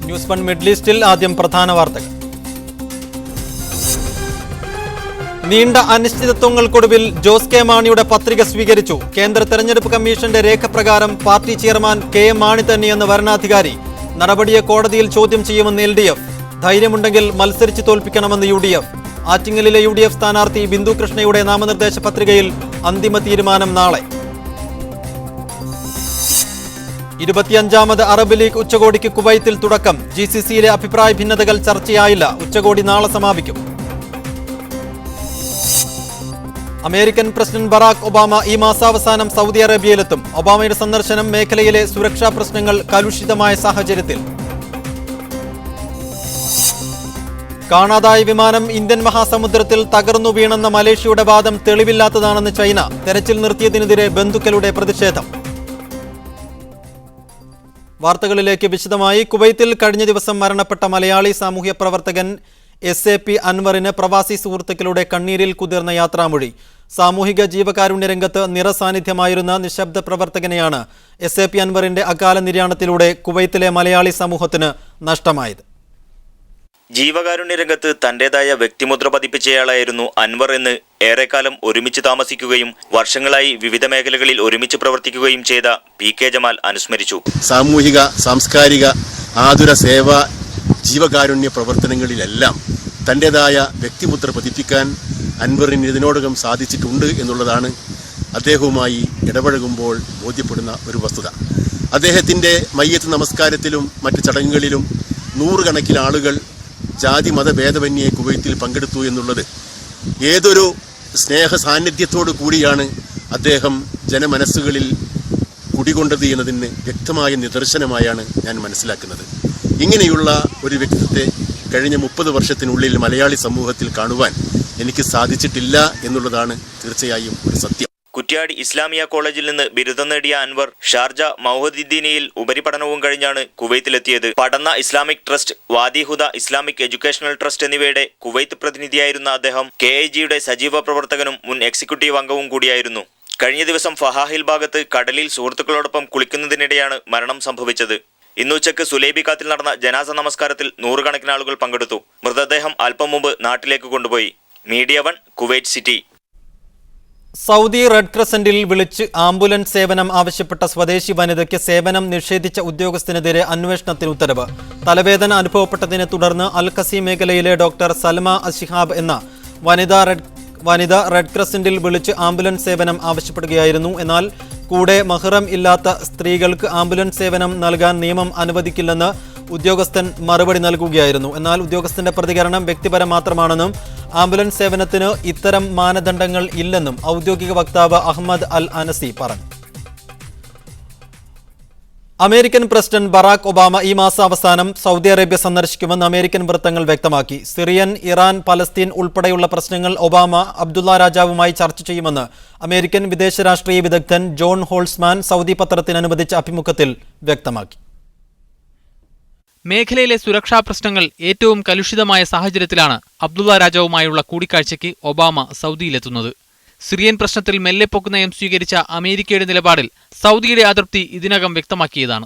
News 1 middle ഈസ്റ്റിൽ ആദ്യം പ്രധാന വാർത്തകൾ. നീണ്ട അനിശ്ചിതത്വങ്ങൾക്കൊടുവിൽ ജോസ് കെ മാണിയുടെ പത്രിക സ്വീകരിച്ചു. കേന്ദ്ര തെരഞ്ഞെടുപ്പ് കമ്മീഷന്റെ രേഖപ്രകാരം party chairman K M Mani തന്നെയെന്ന് വരണാധികാരി. നടപടിയെ കോടതിയിൽ ചോദ്യം ചെയ്യുമെന്ന് LDF. ധൈര്യമുണ്ടെങ്കിൽ മത്സരിച്ച് തോൽപ്പിക്കണമെന്ന് UDF. ആറ്റിങ്ങലിലെ UDF സ്ഥാനാർത്ഥി ബിന്ദു കൃഷ്ണയുടെ നാമനിർദ്ദേശ പത്രികയിൽ അന്തിമ തീരുമാനം നാളെ. 25ാമത് അറബ് ലീഗ് ഉച്ചകോടിക്ക് കുവൈത്തിൽ തുടക്കം. GCCയിലെ അഭിപ്രായ ഭിന്നതകൾ ചർച്ചയായില്ല. ഉച്ചകോടി നാളെ സമാപിക്കും. അമേരിക്കൻ പ്രസിഡന്റ് ബറാക് ഒബാമ ഈ മാസാവസാനം സൗദി അറേബ്യയിലെത്തും. ഒബാമയുടെ സന്ദർശനം മേഖലയിലെ സുരക്ഷാ പ്രശ്നങ്ങൾ കലുഷിതമായ സാഹചര്യത്തിൽ. കാണാതായ വിമാനം ഇന്ത്യൻ മഹാസമുദ്രത്തിൽ തകർന്നു വീണെന്ന മലേഷ്യയുടെ വാദം തെളിവില്ലാത്തതാണെന്ന് ചൈന. തെരച്ചിൽ നിർത്തിയതിനെതിരെ ബന്ധുക്കളുടെ പ്രതിഷേധം. വാർത്തകളിലേക്ക് വിശദമായി. കുവൈത്തിൽ കഴിഞ്ഞ ദിവസം മരണപ്പെട്ട മലയാളി സാമൂഹ്യ പ്രവർത്തകൻ SAP അൻവറിന് പ്രവാസി സുഹൃത്തുക്കളുടെ കണ്ണീരിൽ കുതിർന്ന യാത്രാമൊഴി. സാമൂഹിക ജീവകാരുണ്യ രംഗത്ത് നിറസാന്നിധ്യമായിരുന്ന നിശബ്ദ പ്രവർത്തകനെയാണ് SAP അൻവറിന്റെ അകാല നിര്യാണത്തിലൂടെ കുവൈത്തിലെ മലയാളി സമൂഹത്തിന് നഷ്ടമായത്. ജീവകാരുണ്യ രംഗത്ത് തന്റേതായ വ്യക്തിമുദ്ര പതിപ്പിച്ചയാളായിരുന്നു അൻവർ എന്ന് ഏറെക്കാലം ഒരുമിച്ച് താമസിക്കുകയും വർഷങ്ങളായി വിവിധ മേഖലകളിൽ ഒരുമിച്ച് പ്രവർത്തിക്കുകയും ചെയ്ത PK ജമാൽ അനുസ്മരിച്ചു. സാമൂഹിക, സാംസ്കാരിക, ആതുര സേവ, ജീവകാരുണ്യ പ്രവർത്തനങ്ങളിലെല്ലാം തൻ്റെതായ വ്യക്തിമുദ്ര പതിപ്പിക്കാൻ അൻവറിന് ഇതിനോടകം സാധിച്ചിട്ടുണ്ട് എന്നുള്ളതാണ് അദ്ദേഹവുമായി ഇടപഴകുമ്പോൾ ബോധ്യപ്പെടുന്ന ഒരു വസ്തുത. അദ്ദേഹത്തിൻ്റെ മയ്യത്ത് നമസ്കാരത്തിലും മറ്റ് ചടങ്ങുകളിലും നൂറുകണക്കിന് ആളുകൾ ജാതി മതഭേദമന്യേ കുവൈത്തിൽ പങ്കെടുത്തു എന്നുള്ളത് ഏതൊരു സ്നേഹ സാന്നിധ്യത്തോടു കൂടിയാണ് അദ്ദേഹം ജനമനസ്സുകളിൽ കുടികൊണ്ടത് എന്നതിന് വ്യക്തമായ നിദർശനമായാണ് ഞാൻ മനസ്സിലാക്കുന്നത്. ഇങ്ങനെയുള്ള ഒരു വ്യക്തിത്വത്തെ കഴിഞ്ഞ 30 വർഷത്തിനുള്ളിൽ മലയാളി സമൂഹത്തിൽ കാണുവാൻ എനിക്ക് സാധിച്ചിട്ടില്ല എന്നുള്ളതാണ് തീർച്ചയായും ഒരു സത്യം. കുറ്റ്യാടി ഇസ്ലാമിയ കോളേജിൽ നിന്ന് ബിരുദം നേടിയ അൻവർ ഷാർജ മൗഹദിദ്ദീനയിൽ ഉപരിപഠനവും കഴിഞ്ഞാണ് കുവൈത്തിലെത്തിയത്. പഠന Islamic trust, Wadihuda Islamic educational trust എന്നിവയുടെ കുവൈത്ത് പ്രതിനിധിയായിരുന്ന അദ്ദേഹം KIG-യുടെ സജീവ പ്രവർത്തകനും മുൻ എക്സിക്യൂട്ടീവ് അംഗവും കൂടിയായിരുന്നു. കഴിഞ്ഞ ദിവസം ഫഹാഹിൽ ഭാഗത്ത് കടലിൽ സുഹൃത്തുക്കളോടൊപ്പം കുളിക്കുന്നതിനിടെയാണ് മരണം സംഭവിച്ചത്. ഇന്നുച്ചയ്ക്ക് സുലൈബിക്കാത്തിൽ നടന്ന ജനാസ നമസ്കാരത്തിൽ നൂറുകണക്കിന് ആളുകൾ പങ്കെടുത്തു. മൃതദേഹം അല്പം മുമ്പ് നാട്ടിലേക്ക് കൊണ്ടുപോയി. Media 1 Kuwait City. Saudi red ക്രസന്റിൽ വിളിച്ച് ആംബുലൻസ് സേവനം ആവശ്യപ്പെട്ട സ്വദേശി വനിതയ്ക്ക് സേവനം നിഷേധിച്ച ഉദ്യോഗസ്ഥനെതിരെ അന്വേഷണത്തിന് ഉത്തരവ്. തലവേദന അനുഭവപ്പെട്ടതിനെ തുടർന്ന് അൽ ഖസീം മേഖലയിലെ ഡോക്ടർ സൽമ അഷിഹാബ് എന്ന വനിത റെഡ് ക്രസന്റിൽ വിളിച്ച് ആംബുലൻസ് സേവനം ആവശ്യപ്പെടുകയായിരുന്നു. എന്നാൽ കൂടെ മഹ്റം ഇല്ലാത്ത സ്ത്രീകൾക്ക് ആംബുലൻസ് സേവനം നൽകാൻ നിയമം അനുവദിക്കില്ലെന്ന് ഉദ്യോഗസ്ഥൻ മറുപടി നൽകുകയായിരുന്നു. എന്നാൽ ഉദ്യോഗസ്ഥന്റെ പ്രതികരണം വ്യക്തിപരം മാത്രമാണെന്നും ആംബുലൻസ് സേവനത്തിന് ഇത്തരം മാനദണ്ഡങ്ങൾ ഇല്ലെന്നും ഔദ്യോഗിക വക്താവ് അഹമ്മദ് അൽ അനസി പറഞ്ഞു. അമേരിക്കൻ പ്രസിഡന്റ് ബറാക് ഒബാമ ഈ മാസാവസാനം സൗദി അറേബ്യ സന്ദർശിക്കുമെന്ന് അമേരിക്കൻ വൃത്തങ്ങൾ വ്യക്തമാക്കി. സിറിയൻ, ഇറാൻ, പലസ്തീൻ ഉൾപ്പെടെയുള്ള പ്രശ്നങ്ങൾ ഒബാമ അബ്ദുള്ള രാജാവുമായി ചർച്ച ചെയ്യുമെന്ന് അമേരിക്കൻ വിദേശ രാഷ്ട്രീയ വിദഗ്ധൻ ജോൺ ഹോൾസ്മാൻ സൗദി പത്രത്തിന് അനുവദിച്ച അഭിമുഖത്തിൽ വ്യക്തമാക്കി. മേഖലയിലെ സുരക്ഷാ പ്രശ്നങ്ങൾ ഏറ്റവും കലുഷിതമായ സാഹചര്യത്തിലാണ് അബ്ദുള്ള രാജാവുമായുള്ള കൂടിക്കാഴ്ചയ്ക്ക് ഒബാമ സൗദിയിലെത്തുന്നത്. സിറിയൻ പ്രശ്നത്തിൽ മെല്ലെപ്പൊക്ക് നയം സ്വീകരിച്ച അമേരിക്കയുടെ നിലപാടിൽ സൗദിയുടെ അതൃപ്തി ഇതിനകം വ്യക്തമാക്കിയതാണ്.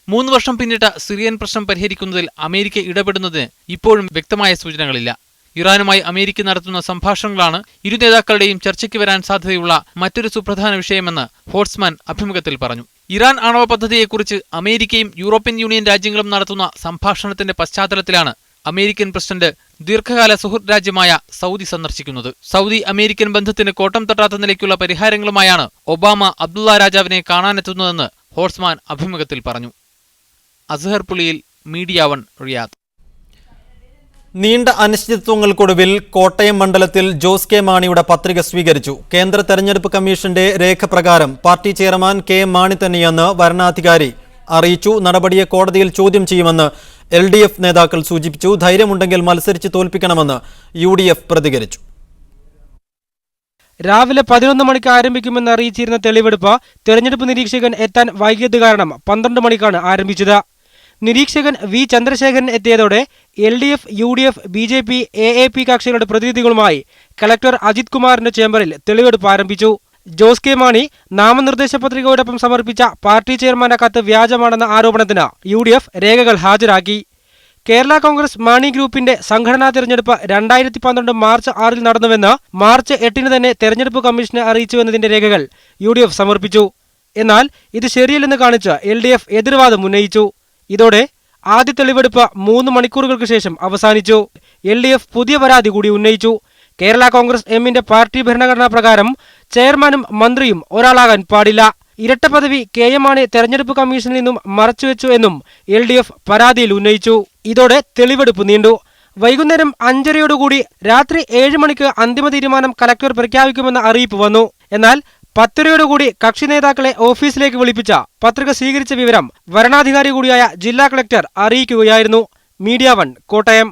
3 വർഷം പിന്നിട്ട സിറിയൻ പ്രശ്നം പരിഹരിക്കുന്നതിൽ അമേരിക്ക ഇടപെടുന്നതിന് ഇപ്പോഴും വ്യക്തമായ സൂചനകളില്ല. ഇറാനുമായി അമേരിക്ക നടത്തുന്ന സംഭാഷണങ്ങളാണ് ഇരു നേതാക്കളുടെയും ചർച്ചയ്ക്ക് വരാൻ സാധ്യതയുള്ള മറ്റൊരു സുപ്രധാന വിഷയമെന്ന് ഹോൾസ്മാൻ അഭിമുഖത്തിൽ പറഞ്ഞു. ഇറാൻ ആണവ പദ്ധതിയെക്കുറിച്ച് അമേരിക്കയും യൂറോപ്യൻ യൂണിയൻ രാജ്യങ്ങളും നടത്തുന്ന സംഭാഷണത്തിന്റെ പശ്ചാത്തലത്തിലാണ് അമേരിക്കൻ പ്രസിഡന്റ് ദീർഘകാല സുഹൃത്ത് രാജ്യമായ സൗദി സന്ദർശിക്കുന്നത്. സൗദി അമേരിക്കൻ ബന്ധത്തിന് കോട്ടം തട്ടാത്ത നിലയ്ക്കുള്ള പരിഹാരങ്ങളുമായാണ് ഒബാമ അബ്ദുള്ള രാജാവിനെ കാണാനെത്തുന്നതെന്ന് ഹോൾസ്മാൻ അഭിമുഖത്തിൽ പറഞ്ഞു. അസ്ഹർ പുളിയിൽ, മീഡിയ 1 റിയാദ്. നീണ്ട അനിശ്ചിതത്വങ്ങൾക്കൊടുവിൽ കോട്ടയം മണ്ഡലത്തിൽ ജോസ് കെ മാണിയുടെ പത്രിക സ്വീകരിച്ചു. കേന്ദ്ര തെരഞ്ഞെടുപ്പ് കമ്മീഷന്റെ രേഖപ്രകാരം party chairman K M Mani തന്നെയെന്ന് വരണാധികാരി അറിയിച്ചു. നടപടിയെ കോടതിയിൽ ചോദ്യം ചെയ്യുമെന്ന് LDF നേതാക്കൾ സൂചിപ്പിച്ചു. ധൈര്യമുണ്ടെങ്കിൽ മത്സരിച്ച് തോൽപ്പിക്കണമെന്ന് UDF പ്രതികരിച്ചു. രാവിലെ 11 മണിക്ക് ആരംഭിക്കുമെന്ന് അറിയിച്ചിരുന്ന തെളിവെടുപ്പ് തെരഞ്ഞെടുപ്പ് നിരീക്ഷകൻ എത്താൻ വൈകിയത് കാരണം 12 മണിക്കാണ് ആരംഭിച്ചത്. നിരീക്ഷകൻ V ചന്ദ്രശേഖരൻ എത്തിയതോടെ LDF, UDF, BJP, AAP കക്ഷികളുടെ പ്രതിനിധികളുമായി കളക്ടർ അജിത് കുമാറിന്റെ ചേംബറിൽ തെളിവെടുപ്പ് ആരംഭിച്ചു. ജോസ് കെ മാണി നാമനിർദ്ദേശ പത്രികയോടൊപ്പം സമർപ്പിച്ച പാർട്ടി ചെയർമാന്റെ കത്ത് വ്യാജമാണെന്ന ആരോപണത്തിന് UDF രേഖകൾ ഹാജരാക്കി. കേരള കോൺഗ്രസ് മാണി ഗ്രൂപ്പിന്റെ സംഘടനാ തെരഞ്ഞെടുപ്പ് 2012 മാർച്ച് 6 നടന്നുവെന്ന് മാർച്ച് 8 തന്നെ തെരഞ്ഞെടുപ്പ് കമ്മീഷനെ അറിയിച്ചുവെന്നതിന്റെ രേഖകൾ UDF സമർപ്പിച്ചു. എന്നാൽ ഇത് ശരിയല്ലെന്ന് കാണിച്ച് LDF എതിർവാദം ഉന്നയിച്ചു. ഇതോടെ ആദ്യ തെളിവെടുപ്പ് 3 മണിക്കൂറുകൾക്ക് ശേഷം അവസാനിച്ചു. LDF പുതിയ പരാതി കൂടി ഉന്നയിച്ചു. കേരള കോൺഗ്രസ് എമ്മിന്റെ പാർട്ടി ഭരണഘടനാ പ്രകാരം ചെയർമാനും മന്ത്രിയും ഒരാളാകാൻ പാടില്ല. ഇരട്ട പദവി KM മാണി തെരഞ്ഞെടുപ്പ് കമ്മീഷനിൽ നിന്നും മറച്ചുവെച്ചു എന്നും LDF പരാതിയിൽ ഉന്നയിച്ചു. ഇതോടെ തെളിവെടുപ്പ് നീണ്ടു. വൈകുന്നേരം 5:30 രാത്രി 7 മണിക്ക് അന്തിമ തീരുമാനം കലക്ടർ പ്രഖ്യാപിക്കുമെന്ന അറിയിപ്പ് വന്നു. എന്നാൽ 10:00 കക്ഷി നേതാക്കളെ ഓഫീസിലേക്ക് വിളിപ്പിച്ച പത്രിക സ്വീകരിച്ച വിവരം വരണാധികാരി കൂടിയായ ജില്ലാ കളക്ടർ അറിയിക്കുകയായിരുന്നു. മീഡിയ 1 കോട്ടയം.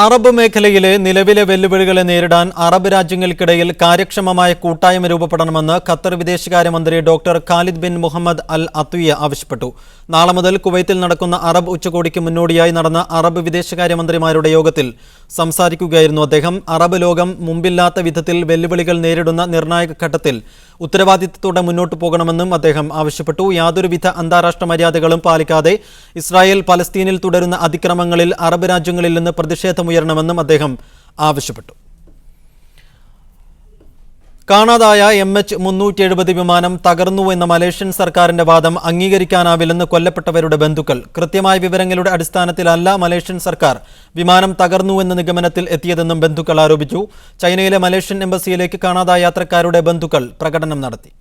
അറബ് മേഖലയിലെ നിലവിലെ വെല്ലുവിളികളെ നേരിടാൻ അറബ് രാജ്യങ്ങൾക്കിടയിൽ കാര്യക്ഷമമായ കൂട്ടായ്മ രൂപപ്പെടണമെന്ന് ഖത്തർ വിദേശകാര്യമന്ത്രി ഡോക്ടർ ഖാലിദ് ബിൻ മുഹമ്മദ് അൽ അത്വിയ ആവശ്യപ്പെട്ടു. നാളെ മുതൽ കുവൈത്തിൽ നടക്കുന്ന അറബ് ഉച്ചകോടിക്ക് മുന്നോടിയായി നടന്ന അറബ് വിദേശകാര്യമന്ത്രിമാരുടെ യോഗത്തിൽ സംസാരിക്കുകയായിരുന്നു അദ്ദേഹം. അറബ് ലോകം മുമ്പില്ലാത്ത വിധത്തിൽ വെല്ലുവിളികൾ നേരിടുന്ന നിർണായക ഘട്ടത്തിൽ ഉത്തരവാദിത്തത്തോടെ മുന്നോട്ടു പോകണമെന്നും അദ്ദേഹം ആവശ്യപ്പെട്ടു. യാതൊരുവിധ അന്താരാഷ്ട്ര മര്യാദകളും പാലിക്കാതെ ഇസ്രായേൽ പലസ്തീനിൽ തുടരുന്ന അതിക്രമങ്ങളിൽ അറബ് രാജ്യങ്ങളിൽ നിന്ന് പ്രതിഷേധമുയരണമെന്നും അദ്ദേഹം ആവശ്യപ്പെട്ടു. കാണാതായ MH370 വിമാനം തകർന്നു എന്ന മലേഷ്യൻ സർക്കാരിന്റെ വാദം അംഗീകരിക്കാനാവില്ലെന്ന് കൊല്ലപ്പെട്ടവരുടെ ബന്ധുക്കൾ. കൃത്യമായ വിവരങ്ങളുടെ അടിസ്ഥാനത്തിലല്ല മലേഷ്യൻ സർക്കാർ വിമാനം തകർന്നുവെന്ന നിഗമനത്തിൽ എത്തിയതെന്നും ബന്ധുക്കൾ ആരോപിച്ചു. ചൈനയിലെ മലേഷ്യൻ എംബസിയിലേക്ക് കാണാതായ യാത്രക്കാരുടെ ബന്ധുക്കൾ പ്രകടനം നടത്തി.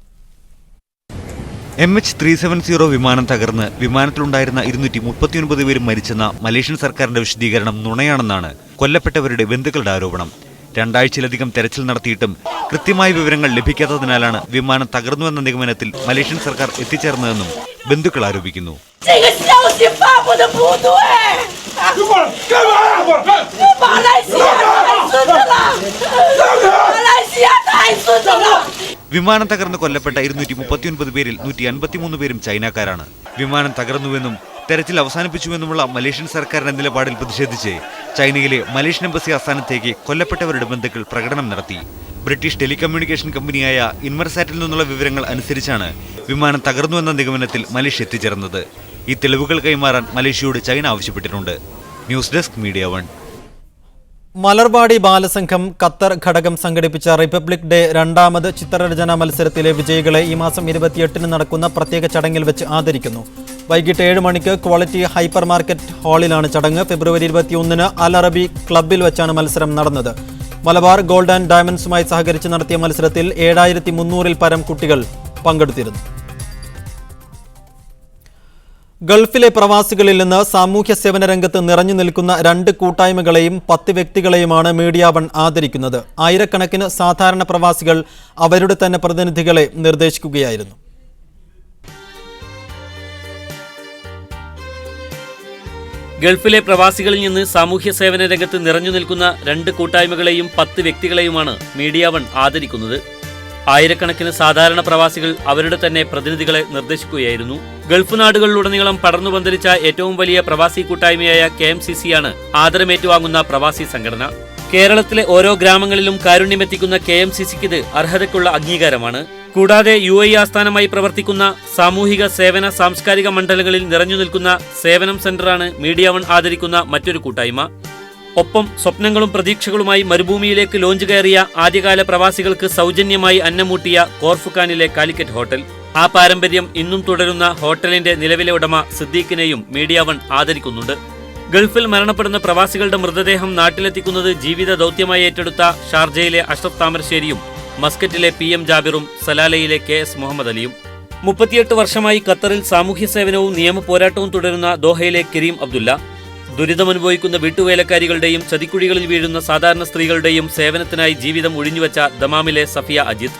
MH370 വിമാനം തകർന്ന് വിമാനത്തിലുണ്ടായിരുന്ന 239 പേരും മരിച്ചെന്ന മലേഷ്യൻ സർക്കാരിന്റെ വിശദീകരണം നുണയാണെന്നാണ് കൊല്ലപ്പെട്ടവരുടെ ബന്ധുക്കളുടെ ആരോപണം. 2 ആഴ്ചയിലധികം തെരച്ചിൽ നടത്തിയിട്ടും കൃത്യമായ വിവരങ്ങൾ ലഭിക്കാത്തതിനാലാണ് വിമാനം തകർന്നുവെന്ന നിഗമനത്തിൽ മലേഷ്യൻ സർക്കാർ എത്തിച്ചേർന്നതെന്നും ബന്ധുക്കൾ ആരോപിക്കുന്നു. വിമാനം തകർന്ന് കൊല്ലപ്പെട്ട 239 പേരിൽ 153 പേരും ചൈനക്കാരാണ്. വിമാനം തകർന്നുവെന്നും തെരച്ചിൽ അവസാനിപ്പിച്ചുവെന്നുമുള്ള മലേഷ്യൻ സർക്കാരിന്റെ നിലപാടിൽ പ്രതിഷേധിച്ച് ചൈനയിലെ മലേഷ്യൻ എംബസി ആസ്ഥാനത്തേക്ക് കൊല്ലപ്പെട്ടവരുടെ ബന്ധുക്കൾ പ്രകടനം നടത്തി. ബ്രിട്ടീഷ് ടെലികമ്മ്യൂണിക്കേഷൻ കമ്പനിയായ ഇൻമർസാറ്റിൽ നിന്നുള്ള വിവരങ്ങൾ അനുസരിച്ചാണ് വിമാനം തകർന്നുവെന്ന നിഗമനത്തിൽ മലേഷ്യ എത്തിച്ചേർന്നത്. ഈ തെളിവുകൾ കൈമാറാൻ മലേഷ്യയോട് ചൈന ആവശ്യപ്പെട്ടിട്ടുണ്ട്. News desk media 1. Malarvadi Balasangham Qatar ഘടകം സംഘടിപ്പിച്ച റിപ്പബ്ലിക് ഡേ 2ാമത് ചിത്രരചനാ മത്സരത്തിലെ വിജയികളെ ഈ മാസം 28 നടക്കുന്ന പ്രത്യേക ചടങ്ങിൽ വെച്ച് ആദരിക്കുന്നു. വൈകിട്ട് 7 മണിക്ക് ക്വാളിറ്റി ഹൈപ്പർ മാർക്കറ്റ് ഹാളിലാണ് ചടങ്ങ്. ഫെബ്രുവരി 21 അൽ അറബി ക്ലബ്ബിൽ വെച്ചാണ് മത്സരം നടന്നത്. മലബാർ ഗോൾഡ് ആൻഡ് ഡയമണ്ട്സുമായി സഹകരിച്ച് നടത്തിയ മത്സരത്തിൽ 7300-ൽ പരം കുട്ടികൾ പങ്കെടുത്തിരുന്നു. ഗൾഫിലെ പ്രവാസികളിൽ നിന്ന് സാമൂഹ്യ സേവന രംഗത്ത് നിറഞ്ഞു നിൽക്കുന്ന 2 കൂട്ടായ്മകളെയും 10 വ്യക്തികളെയുമാണ് മീഡിയ 1 ആദരിക്കുന്നത്. ആയിരക്കണക്കിന് സാധാരണ പ്രവാസികൾ അവരുടെ തന്നെ പ്രതിനിധികളെ നിർദ്ദേശിക്കുകയായിരുന്നു. ഗൾഫിലെ പ്രവാസികളിൽ നിന്ന് സാമൂഹ്യ സേവന രംഗത്ത് നിറഞ്ഞു നിൽക്കുന്ന 2 കൂട്ടായ്മകളെയും 10 വ്യക്തികളെയുമാണ് മീഡിയ 1 ആദരിക്കുന്നത്. ആയിരക്കണക്കിന് സാധാരണ പ്രവാസികൾ അവരുടെ തന്നെ പ്രതിനിധികളെ നിർദ്ദേശിക്കുകയായിരുന്നു. ഗൾഫ് നാടുകളിലുടനീളം പടർന്നു പന്തലിച്ച ഏറ്റവും വലിയ പ്രവാസി കൂട്ടായ്മയായ KMCC ആണ് ആദരമേറ്റുവാങ്ങുന്ന പ്രവാസി സംഘടന. കേരളത്തിലെ ഓരോ ഗ്രാമങ്ങളിലും കാരുണ്യമെത്തിക്കുന്ന KMCCക്ക് ഇത് അർഹതയ്ക്കുള്ള അംഗീകാരമാണ്. കൂടാതെ UAE ആസ്ഥാനമായി പ്രവർത്തിക്കുന്ന സാമൂഹിക സേവന സാംസ്കാരിക മണ്ഡലങ്ങളിൽ നിറഞ്ഞു നിൽക്കുന്ന സേവനം സെന്ററാണ് മീഡിയ 1 ആദരിക്കുന്ന മറ്റൊരു കൂട്ടായ്മ. ഒപ്പം സ്വപ്നങ്ങളും പ്രതീക്ഷകളുമായി മരുഭൂമിയിലേക്ക് ലോഞ്ച് കയറിയ ആദ്യകാല പ്രവാസികൾക്ക് സൗജന്യമായി അന്നമൂട്ടിയ കോർഫുഖാനിലെ കാലിക്കറ്റ് ഹോട്ടൽ. ആ പാരമ്പര്യം ഇന്നും തുടരുന്ന ഹോട്ടലിന്റെ നിലവിലെ ഉടമ സിദ്ദീഖിനെയും മീഡിയ 1 ആദരിക്കുന്നുണ്ട്. ഗൾഫിൽ മരണപ്പെടുന്ന പ്രവാസികളുടെ മൃതദേഹം നാട്ടിലെത്തിക്കുന്നത് ജീവിത ദൗത്യമായി ഏറ്റെടുത്ത ഷാർജയിലെ അഷ്റഫ് താമരശ്ശേരിയും മസ്കറ്റിലെ PM ജാബിറും സലാലയിലെ KS മുഹമ്മദ് അലിയും. 38 വർഷമായി ഖത്തറിൽ സാമൂഹ്യ സേവനവും നിയമ പോരാട്ടവും തുടരുന്ന ദോഹയിലെ കരീം അബ്ദുല്ല, ദുരിതമനുഭവിക്കുന്ന വീട്ടുവേലക്കാരികളുടെയും ചതിക്കുഴികളിൽ വീഴുന്ന സാധാരണ സ്ത്രീകളുടെയും സേവനത്തിനായി ജീവിതം ഒഴിഞ്ഞുവെച്ച ദമാമിലെ സഫിയ അജിത്,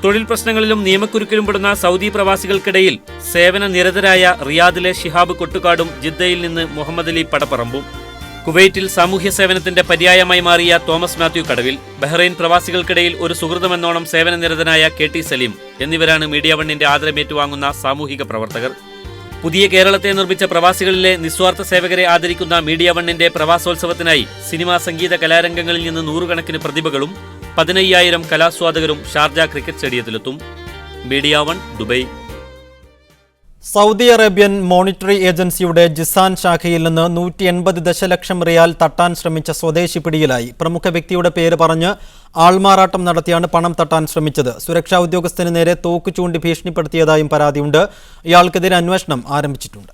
തൊഴിൽ പ്രശ്നങ്ങളിലും നിയമക്കുരുക്കിലും പെടുന്ന സൗദി പ്രവാസികൾക്കിടയിൽ സേവന നിരതരായ റിയാദിലെ ഷിഹാബ് കൊട്ടുകാടും ജിദ്ദയിൽ നിന്ന് മുഹമ്മദ് അലി പടപ്പറമ്പും, കുവൈറ്റിൽ സാമൂഹ്യ സേവനത്തിന്റെ പര്യായമായി മാറിയ തോമസ് മാത്യു കടവിൽ, ബഹ്റൈൻ പ്രവാസികൾക്കിടയിൽ ഒരു സുഹൃതമെന്നോണം സേവന നിരതനായ KT സലീം എന്നിവരാണ് മീഡിയ 1ന്റെ ആദരമേറ്റുവാങ്ങുന്ന സാമൂഹിക പ്രവർത്തകർ. പുതിയ കേരളത്തെ നിർമ്മിച്ച പ്രവാസികളിലെ നിസ്വാർത്ഥ സേവകരെ ആദരിക്കുന്ന മീഡിയ 1ന്റെ പ്രവാസോത്സവത്തിനായി സിനിമാ സംഗീത കലാരംഗങ്ങളിൽ നിന്ന് 100 കണക്കിന് പ്രതിഭകളും 15,000 കലാസ്വാദകരും ഷാർജ ക്രിക്കറ്റ് സ്റ്റേഡിയത്തിലെത്തും. Media 1 Dubai. Saudi Arabian monetary ഏജൻസിയുടെ ജിസാൻ ശാഖയിൽ നിന്ന് 180 ദശലക്ഷം റിയാൽ തട്ടാൻ ശ്രമിച്ച സ്വദേശി പിടിയിലായി. പ്രമുഖ വ്യക്തിയുടെ പേര് പറഞ്ഞ് ആൾമാറാട്ടം നടത്തിയാണ് പണം തട്ടാൻ ശ്രമിച്ചത്. സുരക്ഷാ ഉദ്യോഗസ്ഥന് നേരെ തോക്ക് ചൂണ്ടി ഭീഷണിപ്പെടുത്തിയതായും പരാതിയുണ്ട്. ഇയാൾക്കെതിരെ അന്വേഷണം ആരംഭിച്ചിട്ടുണ്ട്.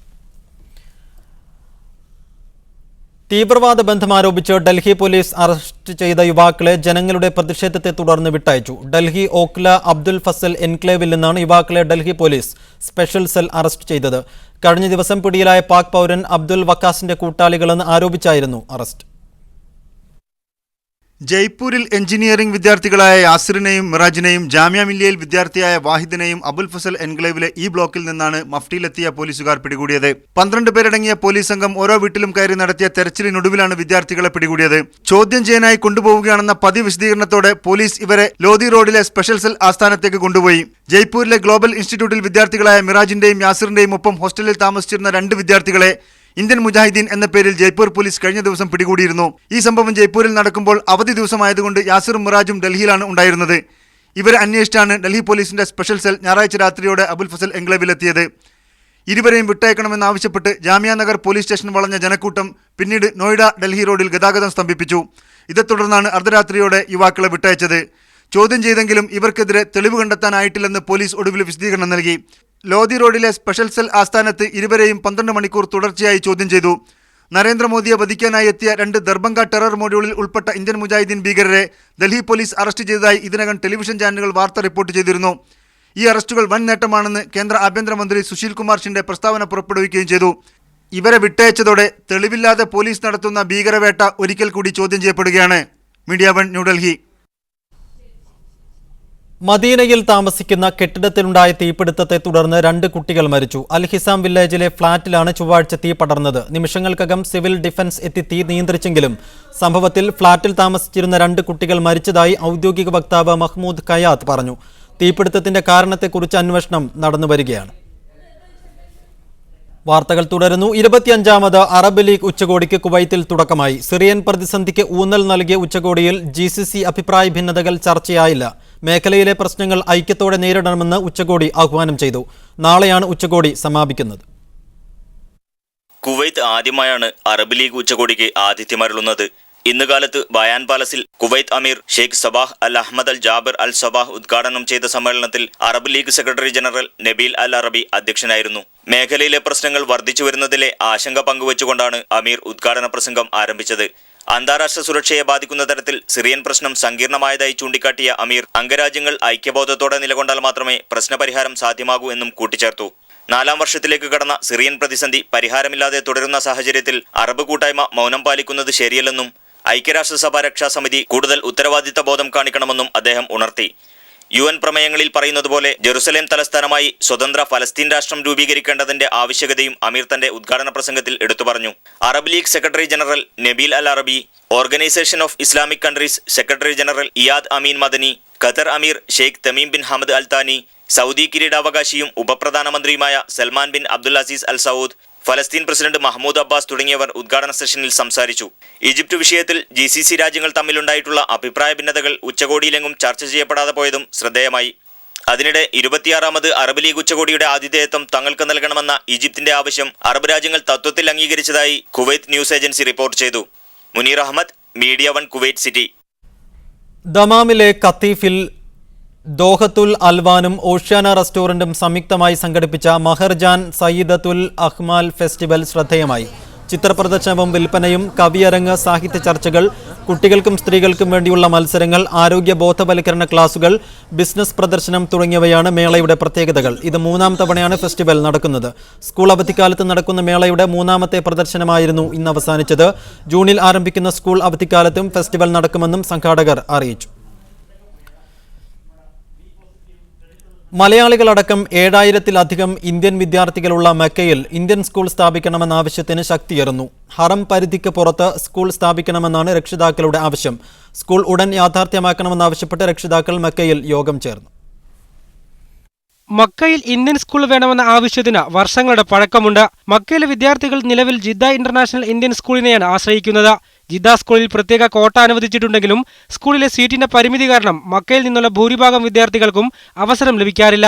തീവ്രവാദ ബന്ധം ആരോപിച്ച് ഡൽഹി പോലീസ് അറസ്റ്റ് ചെയ്ത യുവാക്കളെ ജനങ്ങളുടെ പ്രതിഷേധത്തെ തുടർന്ന് വിട്ടയച്ചു. ഡൽഹി ഓക്ല അബ്ദുൽ ഫസൽ എൻക്ലേവിൽ നിന്നാണ് യുവാക്കളെ Delhi police special cell arrest ചെയ്തത്. കഴിഞ്ഞ ദിവസം പിടിയിലായ പാക് പൗരൻ അബ്ദുൽ വക്കാസിന്റെ കൂട്ടാളികളെന്ന് ആരോപിച്ചായിരുന്നു അറസ്റ്റ്. ജയ്പൂരിൽ എഞ്ചിനീയറിംഗ് വിദ്യാർത്ഥികളായ യാസിറിനെയും മിറാജിനെയും ജാമ്യ മില്ലിയയിൽ വിദ്യാർത്ഥിയായ വാഹിദിനെയും അബുൽ ഫസൽ എൻക്ലേവിലെ ഈ ബ്ലോക്കിൽ നിന്നാണ് മഫ്റ്റിയിലെത്തിയ പോലീസുകാർ പിടികൂടിയത്. 12 പേരടങ്ങിയ പോലീസ് സംഘം ഓരോ വീട്ടിലും കയറി നടത്തിയ തെരച്ചിലിനൊടുവിലാണ് വിദ്യാർത്ഥികളെ പിടികൂടിയത്. ചോദ്യം ചെയ്യാനായി കൊണ്ടുപോവുകയാണെന്ന പതിവ് വിശദീകരണത്തോടെ പോലീസ് ഇവരെ ലോധി റോഡിലെ സ്പെഷ്യൽ സെൽ ആസ്ഥാനത്തേക്ക് കൊണ്ടുപോയി. ജയ്പൂരിലെ ഗ്ലോബൽ ഇൻസ്റ്റിറ്റ്യൂട്ടിൽ വിദ്യാർത്ഥികളായ മിറാജിന്റെയും യാസിറിന്റെയും ഒപ്പം ഹോസ്റ്റലിൽ താമസിച്ചിരുന്ന 2 വിദ്യാർത്ഥികളെ ഇന്ത്യൻ മുജാഹിദീൻ എന്ന പേരിൽ ജയ്പൂർ പോലീസ് കഴിഞ്ഞ ദിവസം പിടികൂടിയിരുന്നു. ഈ സംഭവം ജയ്പൂരിൽ നടക്കുമ്പോൾ അവധി ദിവസമായതുകൊണ്ട് യാസിറും മിറാജും ഡൽഹിയിലാണ് ഉണ്ടായിരുന്നത്. ഇവരെ അന്വേഷിച്ചാണ് ഡൽഹി പോലീസിന്റെ സ്പെഷ്യൽ സെൽ ഞായറാഴ്ച രാത്രിയോടെ അബുൽ ഫസൽ എൻക്ലേവിലെത്തിയത്. ഇരുവരെയും വിട്ടയക്കണമെന്നാവശ്യപ്പെട്ട് ജാമിയ നഗർ പോലീസ് സ്റ്റേഷൻ വളഞ്ഞ ജനക്കൂട്ടം പിന്നീട് നോയിഡ ഡൽഹി റോഡിൽ ഗതാഗതം സ്തംഭിപ്പിച്ചു. ഇതേ തുടർന്നാണ് അർദ്ധരാത്രിയോടെ യുവാക്കളെ വിട്ടയച്ചത്. ചോദ്യം ചെയ്തെങ്കിലും ഇവർക്കെതിരെ തെളിവ് കണ്ടെത്താനായിട്ടില്ലെന്ന് പോലീസ് ഒടുവിൽ വിശദീകരണം നൽകി. ലോധി റോഡിലെ സ്പെഷ്യൽ സെൽ ആസ്ഥാനത്ത് ഇരുവരെയും 12 മണിക്കൂർ തുടർച്ചയായി ചോദ്യം ചെയ്തു. നരേന്ദ്രമോദിയെ വധിക്കാനായി എത്തിയ 2 ദർഭംഗ ടെറർ മൊഡ്യൂളിൽ ഉൾപ്പെട്ട ഇന്ത്യൻ മുജാഹിദീൻ ഭീകരരെ ഡൽഹി പോലീസ് അറസ്റ്റ് ചെയ്തതായി ഇതിനകം ടെലിവിഷൻ ചാനലുകൾ വാർത്ത റിപ്പോർട്ട് ചെയ്തിരുന്നു. ഈ അറസ്റ്റുകൾ വൻ നേട്ടമാണെന്ന് കേന്ദ്ര ആഭ്യന്തരമന്ത്രി സുശീൽ കുമാർ ഷിൻഡെ പ്രസ്താവന പുറപ്പെടുവിക്കുകയും ചെയ്തു. ഇവരെ വിട്ടയച്ചതോടെ തെളിവില്ലാതെ പോലീസ് നടത്തുന്ന ഭീകരവേട്ട ഒരിക്കൽ കൂടി ചോദ്യം ചെയ്യപ്പെടുകയാണ്. മീഡിയ 1 ന്യൂഡൽഹി. മദീനയിൽ താമസിക്കുന്ന കെട്ടിടത്തിലുണ്ടായ തീപിടുത്തത്തെ തുടർന്ന് 2 കുട്ടികൾ മരിച്ചു. അൽ ഹിസാം വില്ലേജിലെ ഫ്ളാറ്റിലാണ് ചൊവ്വാഴ്ച തീ പടർന്നത്. നിമിഷങ്ങൾക്കകം സിവിൽ ഡിഫൻസ് എത്തി തീ നിയന്ത്രിച്ചെങ്കിലും സംഭവത്തിൽ ഫ്ളാറ്റിൽ താമസിച്ചിരുന്ന 2 കുട്ടികൾ മരിച്ചതായി ഔദ്യോഗിക വക്താവ് മഹ്മൂദ് ഖയാത്ത് പറഞ്ഞു. തീപിടുത്തത്തിന്റെ കാരണത്തെക്കുറിച്ച് അന്വേഷണം നടന്നുവരികയാണ്. വാർത്തകൾ തുടരുന്നു. 25ാമത് അറബ് ലീഗ് ഉച്ചകോടിക്ക് കുവൈത്തിൽ തുടക്കമായി. സിറിയൻ പ്രതിസന്ധിക്ക് ഊന്നൽ നൽകിയ ഉച്ചകോടിയിൽ GCC അഭിപ്രായ ഭിന്നതകൾ ചർച്ചയായില്ല. മേഖലയിലെ പ്രശ്നങ്ങൾ ഐക്യത്തോടെ നേരിടണമെന്ന് ഉച്ചകോടി ആഹ്വാനം ചെയ്തു. നാളെയാണ് ഉച്ചകോടി സമാപിക്കുന്നത്. കുവൈത്ത് ആദ്യമായാണ് അറബ് ലീഗ് ഉച്ചകോടിക്ക് ആതിഥ്യമരുളുന്നത്. ഇന്ന് കാലത്ത് ബയാൻ പാലസിൽ Kuwait Amir Sheikh Sabah Al Ahmad Al Jaber Al Sabah ഉദ്ഘാടനം ചെയ്ത സമ്മേളനത്തിൽ Arab League secretary general Nabil Al Arabi അധ്യക്ഷനായിരുന്നു. മേഖലയിലെ പ്രശ്നങ്ങൾ വർദ്ധിച്ചു വരുന്നതിലെ ആശങ്ക പങ്കുവച്ചുകൊണ്ടാണ് അമീർ ഉദ്ഘാടന പ്രസംഗം ആരംഭിച്ചത്. അന്താരാഷ്ട്ര സുരക്ഷയെ ബാധിക്കുന്ന തരത്തിൽ സിറിയൻ പ്രശ്നം സങ്കീർണമായതായി ചൂണ്ടിക്കാട്ടിയ അമീർ അംഗരാജ്യങ്ങൾ ഐക്യബോധത്തോടെ നിലകൊണ്ടാൽ മാത്രമേ പ്രശ്നപരിഹാരം സാധ്യമാകൂ എന്നും കൂട്ടിച്ചേർത്തു. 4ാം വർഷത്തിലേക്ക് കടന്ന സിറിയൻ പ്രതിസന്ധി പരിഹാരമില്ലാതെ തുടരുന്ന സാഹചര്യത്തിൽ അറബ് കൂട്ടായ്മ മൗനം പാലിക്കുന്നത് ശരിയല്ലെന്നും ഐക്യരാഷ്ട്രസഭ രക്ഷാസമിതി കൂടുതൽ ഉത്തരവാദിത്ത ബോധം കാണിക്കണമെന്നും അദ്ദേഹം ഉണർത്തി. UN പ്രമേയങ്ങളിൽ പറയുന്നതുപോലെ ജെറുസലേം തലസ്ഥാനമായി സ്വതന്ത്ര ഫലസ്തീൻ രാഷ്ട്രം രൂപീകരിക്കേണ്ടതിന്റെ ആവശ്യകതയും അമീർ തന്റെ ഉദ്ഘാടന പ്രസംഗത്തിൽ എടുത്തു പറഞ്ഞു. Arab League secretary general Nabil Al Arabi, Organisation of Islamic Countries secretary general Iyad Ameen Madani, Qatar Amir Sheikh Tamim bin Hamad Al Thani, Saudi കിരീടാവകാശിയും ഉപപ്രധാനമന്ത്രിയുമായ Salman bin Abdul Aziz Al Saud, ഫലസ്തീൻ president Mahmoud Abbas തുടങ്ങിയവർ ഉദ്ഘാടന സെഷനിൽ സംസാരിച്ചു. Egypt വിഷയത്തിൽ GCC രാജ്യങ്ങൾ തമ്മിലുണ്ടായിട്ടുള്ള അഭിപ്രായ ഭിന്നതകൾ ഉച്ചകോടിയിലെങ്ങും ചർച്ച ചെയ്യപ്പെടാതെ പോയതും ശ്രദ്ധേയമായി. അതിനിടെ 26ാമത് അറബ് ലീഗ് ഉച്ചകോടിയുടെ ആതിഥേയത്വം തങ്ങൾക്ക് നൽകണമെന്ന ഈജിപ്തിന്റെ ആവശ്യം അറബ് രാജ്യങ്ങൾ തത്വത്തിൽ അംഗീകരിച്ചതായി കുവൈത്ത് ന്യൂസ് ഏജൻസി റിപ്പോർട്ട് ചെയ്തു. Muneer Ahammed, Media 1 Kuwait City. ദമാമിലെ കത്തീഫിൽ ദോഹത്തുൽ അൽവാനും ഓഷ്യാന റെസ്റ്റോറന്റും സംയുക്തമായി സംഘടിപ്പിച്ച മഹർജാൻ സയ്യിദത്തുൽ അഹ്മാൽ ഫെസ്റ്റിവൽ ശ്രദ്ധേയമായി. ചിത്രപ്രദർശനവും വിൽപ്പനയും, കവിയരങ്ങ്, സാഹിത്യ ചർച്ചകൾ, കുട്ടികൾക്കും സ്ത്രീകൾക്കും വേണ്ടിയുള്ള മത്സരങ്ങൾ, ആരോഗ്യ ബോധവൽക്കരണ ക്ലാസുകൾ, ബിസിനസ് പ്രദർശനം തുടങ്ങിയവയാണ് മേളയുടെ പ്രത്യേകതകൾ. ഇത് 3ാം തവണയാണ് ഫെസ്റ്റിവൽ നടക്കുന്നത്. സ്കൂൾ അവധിക്കാലത്ത് നടക്കുന്ന മേളയുടെ 3ാമത്തെ പ്രദർശനമായിരുന്നു ഇന്ന് അവസാനിച്ചത്. ജൂണിൽ ആരംഭിക്കുന്ന സ്കൂൾ അവധിക്കാലത്തും ഫെസ്റ്റിവൽ നടക്കുമെന്നും സംഘാടകർ അറിയിച്ചു. മലയാളികളടക്കം 7000-ലധികം ഇന്ത്യൻ വിദ്യാർത്ഥികളുള്ള മക്കയിൽ ഇന്ത്യൻ സ്കൂൾ സ്ഥാപിക്കണമെന്ന ആവശ്യത്തിന് ശക്തിയേറുന്നു. ഹറം പരിധിക്ക് പുറത്ത് സ്കൂൾ സ്ഥാപിക്കണമെന്നാണ് രക്ഷിതാക്കളുടെ ആവശ്യം. സ്കൂൾ ഉടൻ യാഥാർത്ഥ്യമാക്കണമെന്നാവശ്യപ്പെട്ട് രക്ഷിതാക്കൾ മക്കയിൽ യോഗം ചേർന്നു. മക്കയിൽ ഇന്ത്യൻ സ്കൂൾ വേണമെന്ന ആവശ്യത്തിന് വർഷങ്ങളുടെ പഴക്കമുണ്ട്. മക്കയിലെ വിദ്യാർത്ഥികൾ നിലവിൽ ജിദ്ദ ഇന്റർനാഷണൽ ഇന്ത്യൻ സ്കൂളിനെയാണ് ആശ്രയിക്കുന്നത്. ജിദ്ദ സ്കൂളിൽ പ്രത്യേക കോട്ട അനുവദിച്ചിട്ടുണ്ടെങ്കിലും സ്കൂളിലെ സീറ്റിന്റെ പരിമിതി കാരണം മക്കയിൽ നിന്നുള്ള ഭൂരിഭാഗം വിദ്യാർത്ഥികൾക്കും അവസരം ലഭിക്കാറില്ല.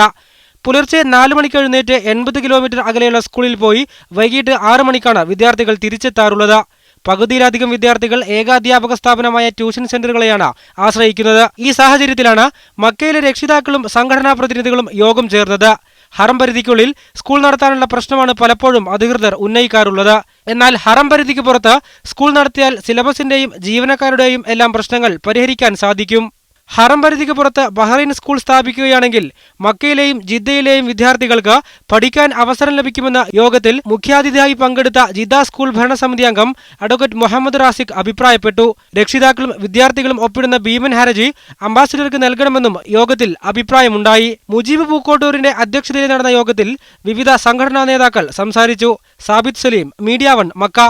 പുലർച്ചെ 4 മണിക്ക് എഴുന്നേറ്റ് 80 കിലോമീറ്റർ അകലെയുള്ള സ്കൂളിൽ പോയി വൈകിട്ട് 6 മണിക്കാണ് വിദ്യാർത്ഥികൾ തിരിച്ചെത്താറുള്ളത്. പകുതിയിലധികം വിദ്യാർത്ഥികൾ ഏകാധ്യാപക സ്ഥാപനമായ ട്യൂഷൻ സെന്ററുകളെയാണ് ആശ്രയിക്കുന്നത്. ഈ സാഹചര്യത്തിലാണ് മക്കയിലെ രക്ഷിതാക്കളും സംഘടനാ പ്രതിനിധികളും യോഗം ചേർന്നത്. ഹറം പരിധിക്കുള്ളിൽ സ്കൂൾ നടത്താനുള്ള പ്രശ്നമാണ് പലപ്പോഴും അധികൃതർ ഉന്നയിക്കാറുള്ളത്. എന്നാൽ ഹറം പരിധിക്ക് പുറത്ത് സ്കൂൾ നടത്തിയാൽ സിലബസിന്റെയും ജീവനക്കാരുടെയും എല്ലാം പ്രശ്നങ്ങൾ പരിഹരിക്കാൻ സാധിക്കും. ഹറം പരിധിക്ക് പുറത്ത് ബഹ്റൈൻ സ്കൂൾ സ്ഥാപിക്കുകയാണെങ്കിൽ മക്കയിലെയും ജിദ്ദയിലെയും വിദ്യാർത്ഥികൾക്ക് പഠിക്കാൻ അവസരം ലഭിക്കുമെന്ന യോഗത്തിൽ മുഖ്യാതിഥിയായി പങ്കെടുത്ത ജിദ്ദ സ്കൂൾ ഭരണസമിതി അംഗം അഡ്വക്കേറ്റ് മുഹമ്മദ് റാസിഖ് അഭിപ്രായപ്പെട്ടു. രക്ഷിതാക്കളും വിദ്യാർത്ഥികളും ഒപ്പിടുന്ന ഭീമൻ ഹർജി അംബാസിഡർക്ക് നൽകണമെന്നും യോഗത്തിൽ അഭിപ്രായമുണ്ടായി. മുജീബ് പൂക്കോട്ടൂരിന്റെ അധ്യക്ഷതയിൽ നടന്ന യോഗത്തിൽ വിവിധ സംഘടനാ നേതാക്കൾ സംസാരിച്ചു. സാബിത് സലീം, മീഡിയ 1, മക്ക.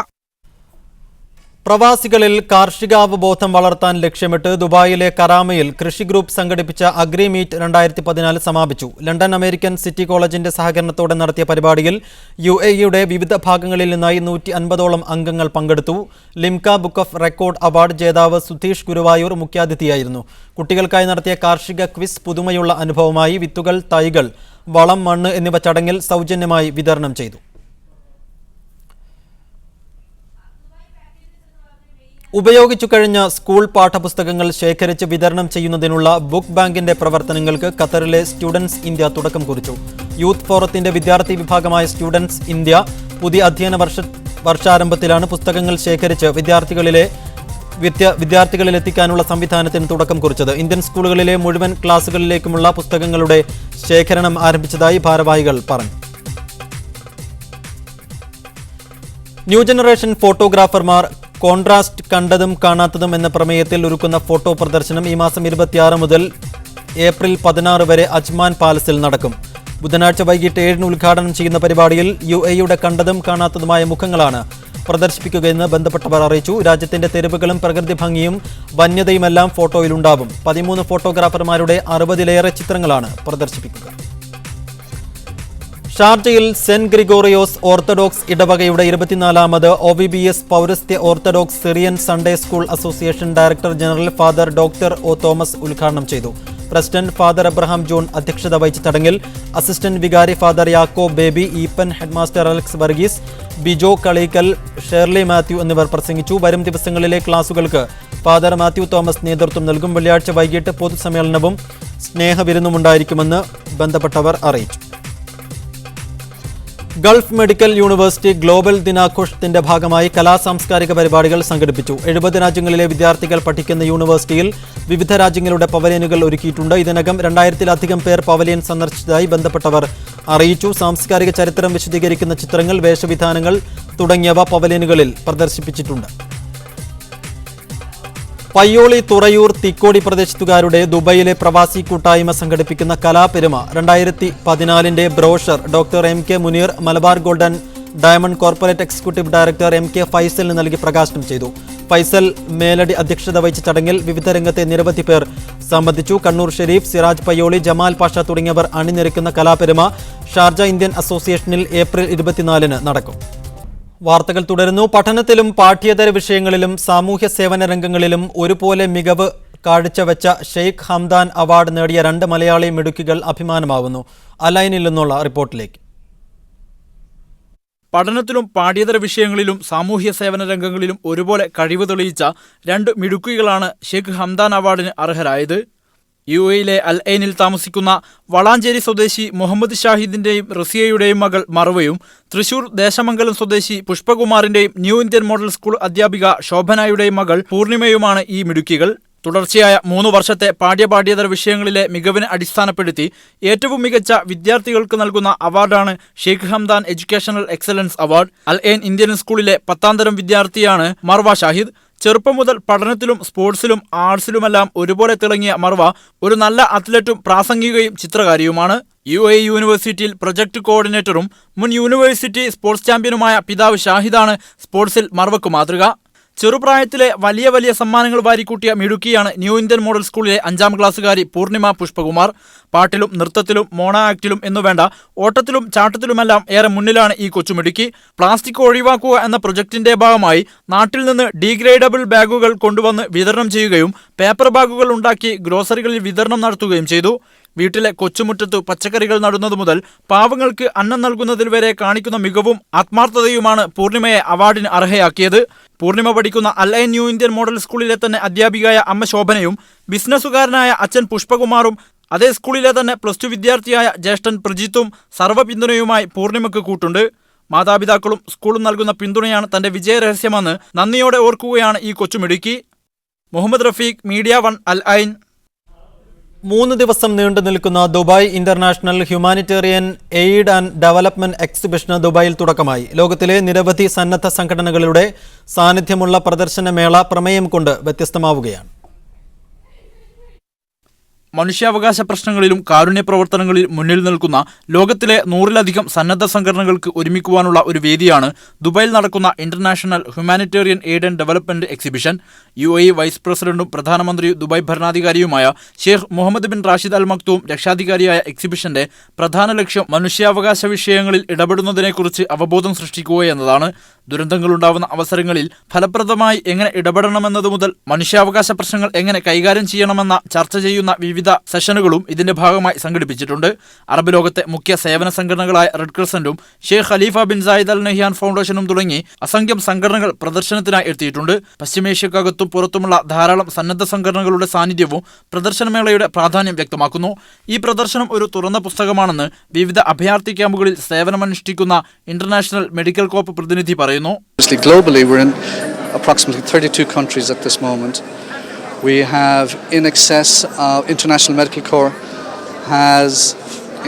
പ്രവാസികളിൽ കാർഷികാവബോധം വളർത്താൻ ലക്ഷ്യമിട്ട് ദുബായിലെ കറാമയിൽ കൃഷി ഗ്രൂപ്പ് സംഘടിപ്പിച്ച അഗ്രി മീറ്റ് 2014 സമാപിച്ചു. ലണ്ടൻ അമേരിക്കൻ സിറ്റി കോളേജിന്റെ സഹകരണത്തോടെ നടത്തിയ പരിപാടിയിൽ UAE-യുടെ വിവിധ ഭാഗങ്ങളിൽ നിന്നായി 150ഓളം അംഗങ്ങൾ പങ്കെടുത്തു. Limca book of record award ജേതാവ് സുധീഷ് ഗുരുവായൂർ മുഖ്യാതിഥിയായിരുന്നു. കുട്ടികൾക്കായി നടത്തിയ കാർഷിക ക്വിസ് പുതുമയുള്ള അനുഭവമായി. വിത്തുകൾ, തൈകൾ, വളം, മണ്ണ് എന്നിവ ചടങ്ങിൽ സൗജന്യമായി വിതരണം ചെയ്തു. ഉപയോഗിച്ചു കഴിഞ്ഞ സ്കൂൾ പാഠപുസ്തകങ്ങൾ ശേഖരിച്ച് വിതരണം ചെയ്യുന്നതിനുള്ള ബുക്ക് ബാങ്കിന്റെ പ്രവർത്തനങ്ങൾക്ക് ഖത്തറിലെ സ്റ്റുഡൻസ് ഇന്ത്യ തുടക്കം കുറിച്ചു. യൂത്ത് ഫോറത്തിന്റെ വിദ്യാർത്ഥി വിഭാഗമായ സ്റ്റുഡൻസ് ഇന്ത്യ പുതിയ അധ്യയന വർഷാരംഭത്തിലാണ് പുസ്തകങ്ങൾ ശേഖരിച്ച് വിദ്യാർത്ഥികളിലെത്തിക്കാനുള്ള സംവിധാനത്തിന് തുടക്കം കുറിച്ചത്. ഇന്ത്യൻ സ്കൂളുകളിലെ മുഴുവൻ ക്ലാസുകളിലേക്കുമുള്ള പുസ്തകങ്ങളുടെ ശേഖരണം ആരംഭിച്ചതായി ഭാരവാഹികൾ പറഞ്ഞു. ന്യൂ ജനറേഷൻ ഫോട്ടോഗ്രാഫർമാർ കോൺട്രാസ്റ്റ് കണ്ടതും കാണാത്തതും എന്ന പ്രമേയത്തിൽ ഒരുക്കുന്ന ഫോട്ടോ പ്രദർശനം ഈ മാസം 26 മുതൽ ഏപ്രിൽ 16 വരെ അജ്മാൻ പാലസിൽ നടക്കും. ബുധനാഴ്ച വൈകിട്ട് 7 ഉദ്ഘാടനം ചെയ്യുന്ന പരിപാടിയിൽ UAE-യുടെ കണ്ടതും കാണാത്തതുമായ മുഖങ്ങളാണ് പ്രദർശിപ്പിക്കുകയെന്ന് ബന്ധപ്പെട്ടവർ അറിയിച്ചു. രാജ്യത്തിന്റെ തെരുവുകളും പ്രകൃതി ഭംഗിയും വന്യതയുമെല്ലാം ഫോട്ടോയിലുണ്ടാവും. 13 ഫോട്ടോഗ്രാഫർമാരുടെ 60-ലേറെ ചിത്രങ്ങളാണ് പ്രദർശിപ്പിക്കുക. ഷാർജയിൽ സെന്റ് ഗ്രിഗോറിയോസ് ഓർത്തഡോക്സ് ഇടവകയുടെ 24ാമത് OVBS പൗരസ്ത്യ orthodox Syrian Sunday school association director general father doctor O Thomas ഉദ്ഘാടനം ചെയ്തു. പ്രസിഡന്റ് ഫാദർ അബ്രഹാം ജോൺ അധ്യക്ഷത വഹിച്ച ചടങ്ങിൽ അസിസ്റ്റന്റ് വികാരി ഫാദർ യാക്കോ ബേബി, ഈപ്പൻ, ഹെഡ്മാസ്റ്റർ അലക്സ് വർഗീസ്, ബിജോ കളീക്കൽ, ഷേർലി മാത്യു എന്നിവർ പ്രസംഗിച്ചു. വരും ദിവസങ്ങളിലെ ക്ലാസുകൾക്ക് ഫാദർ മാത്യു തോമസ് നേതൃത്വം നൽകും. വെള്ളിയാഴ്ച വൈകിട്ട് പൊതുസമ്മേളനവും സ്നേഹവിരുന്നുമുണ്ടായിരിക്കുമെന്ന് ബന്ധപ്പെട്ടവർ അറിയിച്ചു. ഗൾഫ് മെഡിക്കൽ യൂണിവേഴ്സിറ്റി ഗ്ലോബൽ ദിനാഘോഷത്തിന്റെ ഭാഗമായി കലാസാംസ്കാരിക പരിപാടികൾ സംഘടിപ്പിച്ചു. 70 രാജ്യങ്ങളിലെ വിദ്യാർത്ഥികൾ പഠിക്കുന്ന യൂണിവേഴ്സിറ്റിയിൽ വിവിധ രാജ്യങ്ങളുടെ പവലിയനുകൾ ഒരുക്കിയിട്ടുണ്ട്. ഇതിനകം 2000-ലധികം പേർ പവലിയൻ സന്ദർശിച്ചതായി ബന്ധപ്പെട്ടവർ അറിയിച്ചു. സാംസ്കാരിക ചരിത്രം വിശദീകരിക്കുന്ന ചിത്രങ്ങൾ, വേഷവിധാനങ്ങൾ തുടങ്ങിയവ പവലിയനുകളിൽ പ്രദർശിപ്പിച്ചിട്ടുണ്ട്. പയ്യോളി, തുറയൂർ, തിക്കോടി പ്രദേശത്തുകാരുടെ ദുബൈയിലെ പ്രവാസി കൂട്ടായ്മ സംഘടിപ്പിക്കുന്ന Kalaperuma 2014 brochure doctor MK Muneer Malabar golden diamond corporate executive director MK ഫൈസലിന് നൽകി പ്രകാശനം ചെയ്തു. ഫൈസൽ മേലടി അധ്യക്ഷത വഹിച്ച ചടങ്ങിൽ വിവിധ രംഗത്തെ നിരവധി പേർ സംബന്ധിച്ചു. കണ്ണൂർ ഷെരീഫ്, സിറാജ് പയ്യോളി, ജമാൽ പാഷ തുടങ്ങിയവർ അണിനിരക്കുന്ന കലാപെരുമ ഷാർജ ഇന്ത്യൻ അസോസിയേഷനിൽ ഏപ്രിൽ 24 നടക്കും. വാർത്തകൾ തുടരുന്നു. പഠനത്തിലും പാഠ്യേതര വിഷയങ്ങളിലും സാമൂഹ്യ സേവന രംഗങ്ങളിലും ഒരുപോലെ മികവ് കാഴ്ചവെച്ച ഷെയ്ഖ് ഹംദാൻ അവാർഡ് നേടിയ 2 മലയാളി മിടുക്കികൾ അഭിമാനമാവുന്നു. അലൈനിൽ നിന്നുള്ള റിപ്പോർട്ടിലേക്ക്. പഠനത്തിലും പാഠ്യേതര വിഷയങ്ങളിലും സാമൂഹ്യ സേവന രംഗങ്ങളിലും ഒരുപോലെ കഴിവ് തെളിയിച്ച 2 മിടുക്കികളാണ് ഷെയ്ഖ് ഹംദാൻ അവാർഡിന് അർഹരായത്. UAE-യിലെ അൽ ഐനിൽ താമസിക്കുന്ന വളാഞ്ചേരി സ്വദേശി മുഹമ്മദ് ഷാഹിദിന്റെയും റസിയയുടെയും മകൾ മറുവയും തൃശൂർ ദേശമംഗലം സ്വദേശി പുഷ്പകുമാറിന്റെയും ന്യൂ ഇന്ത്യൻ മോഡൽ സ്കൂൾ അധ്യാപിക ശോഭനയുടെയും മകൾ പൂർണിമയുമാണ് ഈ മിടുക്കികൾ. തുടർച്ചയായ 3 വർഷത്തെ പാഠ്യേതര വിഷയങ്ങളിലെ മികവിനെ അടിസ്ഥാനപ്പെടുത്തി ഏറ്റവും മികച്ച വിദ്യാർത്ഥികൾക്ക് നൽകുന്ന അവാർഡാണ് Sheikh Hamdan educational excellence award. Al Ain Indian സ്കൂളിലെ 10ാം തരം വിദ്യാർത്ഥിയാണ് മർവ ഷാഹിദ്. ചെറുപ്പം മുതൽ പഠനത്തിലും സ്പോർട്സിലും ആർട്സിലുമെല്ലാം ഒരുപോലെ തിളങ്ങിയ മർവ ഒരു നല്ല അത്ലറ്റും പ്രാസംഗികയും ചിത്രകാരിയുമാണ്. UAE യൂണിവേഴ്സിറ്റിയിൽ പ്രൊജക്ട് കോർഡിനേറ്ററും മുൻ യൂണിവേഴ്സിറ്റി സ്പോർട്സ് ചാമ്പ്യനുമായ പിതാവ് ഷാഹിദാണ് സ്പോർട്സിൽ മർവയ്ക്ക് മാതൃക. ചെറുപ്രായത്തിലെ വലിയ സമ്മാനങ്ങൾ വാരിക്കൂട്ടിയ മിടുക്കിയാണ് ന്യൂ ഇന്ത്യൻ മോഡൽ സ്കൂളിലെ 5ാം ക്ലാസ്സുകാരി പൂർണിമ പുഷ്പകുമാർ. പാട്ടിലും നൃത്തത്തിലും മോണോ ആക്ടിലും എന്നുവേണ്ട ഓട്ടത്തിലും ചാട്ടത്തിലുമെല്ലാം ഏറെ മുന്നിലാണ് ഈ കൊച്ചുമിടുക്കി. പ്ലാസ്റ്റിക് ഒഴിവാക്കുക എന്ന പ്രൊജക്ടിന്റെ ഭാഗമായി നാട്ടിൽ നിന്ന് ഡീഗ്രേഡബിൾ ബാഗുകൾ കൊണ്ടുവന്ന് വിതരണം ചെയ്യുകയും പേപ്പർ ബാഗുകൾ ഉണ്ടാക്കി ഗ്രോസറികളിൽ വിതരണം നടത്തുകയും ചെയ്തു. വീട്ടിലെ കൊച്ചുമുറ്റത്ത് പച്ചക്കറികൾ നടുന്നത് മുതൽ പാവങ്ങൾക്ക് അന്നം നൽകുന്നതിൽ വരെ കാണിക്കുന്ന മികവും ആത്മാർത്ഥതയുമാണ് പൂർണിമയെ അവാർഡിന് അർഹയാക്കിയത്. പൂർണിമ പഠിക്കുന്ന അൽ-ഐൻ ന്യൂ ഇന്ത്യൻ മോഡൽ സ്കൂളിലെ തന്നെ അധ്യാപികയായ അമ്മ ശോഭനയും ബിസിനസ്സുകാരനായ അച്ഛൻ പുഷ്പകുമാറും അതേ സ്കൂളിലെ തന്നെ +2 വിദ്യാർത്ഥിയായ ജ്യേഷ്ഠൻ പ്രജിത്തും സർവ്വ പിന്തുണയുമായി പൂർണിമയ്ക്ക് കൂട്ടുണ്ട്. മാതാപിതാക്കളും സ്കൂളും നൽകുന്ന പിന്തുണയാണ് തന്റെ വിജയരഹസ്യമെന്ന് നന്ദിയോടെ ഓർക്കുകയാണ് ഈ കൊച്ചുമിടുക്കി. മുഹമ്മദ് റഫീഖ്, മീഡിയ 1, അൽ-ഐൻ. 3 ദിവസം നീണ്ടു നിൽക്കുന്ന Dubai International Humanitarian Aid and Development എക്സിബിഷന് ദുബായിൽ തുടക്കമായി. ലോകത്തിലെ നിരവധി സന്നദ്ധ സംഘടനകളുടെ സാന്നിധ്യമുള്ള പ്രദർശനമേള പ്രമേയം കൊണ്ട് വ്യത്യസ്തമാവുകയാണ്. മനുഷ്യാവകാശ പ്രശ്നങ്ങളിലും കാരുണ്യ പ്രവർത്തനങ്ങളിൽ മുന്നിൽ നിൽക്കുന്ന ലോകത്തിലെ 100-ലധികം സന്നദ്ധ സംഘടനകൾക്ക് ഒരുമിക്കുവാനുള്ള ഒരു വേദിയാണ് ദുബായിൽ നടക്കുന്ന International Humanitarian Aid and Development Exhibition. UAE vice പ്രസിഡന്റും പ്രധാനമന്ത്രിയും ദുബായ് ഭരണാധികാരിയുമായ Sheikh Mohammed bin Rashid Al Maktoum രക്ഷാധികാരിയായ എക്സിബിഷന്റെ പ്രധാന ലക്ഷ്യം മനുഷ്യാവകാശ വിഷയങ്ങളിൽ ഇടപെടുന്നതിനെക്കുറിച്ച് അവബോധം സൃഷ്ടിക്കുക എന്നതാണ്. ദുരന്തങ്ങളുണ്ടാവുന്ന അവസരങ്ങളിൽ ഫലപ്രദമായി എങ്ങനെ ഇടപെടണമെന്നത് മുതൽ മനുഷ്യാവകാശ പ്രശ്നങ്ങൾ എങ്ങനെ കൈകാര്യം ചെയ്യണമെന്ന ചർച്ച ചെയ്യുന്ന വിവിധ സെഷനുകളും ഇതിന്റെ ഭാഗമായി സംഘടിപ്പിച്ചിട്ടുണ്ട്. അറബ് ലോകത്തെ മുഖ്യ സേവന സംഘടനകളായ റെഡ് ക്രസന്റും Sheikh Khalifa bin Zayed Al Nahyan ഫൗണ്ടേഷനും തുടങ്ങി അസംഖ്യം സംഘടനകൾ പ്രദർശനത്തിനായി എത്തിയിട്ടുണ്ട്. പശ്ചിമേഷ്യക്കകത്തും പുറത്തുമുള്ള ധാരാളം സന്നദ്ധ സംഘടനകളുടെ സാന്നിധ്യവും പ്രദർശനമേളയുടെ പ്രാധാന്യം വ്യക്തമാക്കുന്നു. ഈ പ്രദർശനം ഒരു തുറന്ന പുസ്തകമാണെന്ന് വിവിധ അഭയാർത്ഥി ക്യാമ്പുകളിൽ സേവനമനുഷ്ഠിക്കുന്ന ഇന്റർനാഷണൽ മെഡിക്കൽ കോർപ്പ് പ്രതിനിധി പറയുന്നു. Globally, we're in approximately 32 countries at this moment. We have in excess of International Medical Corps has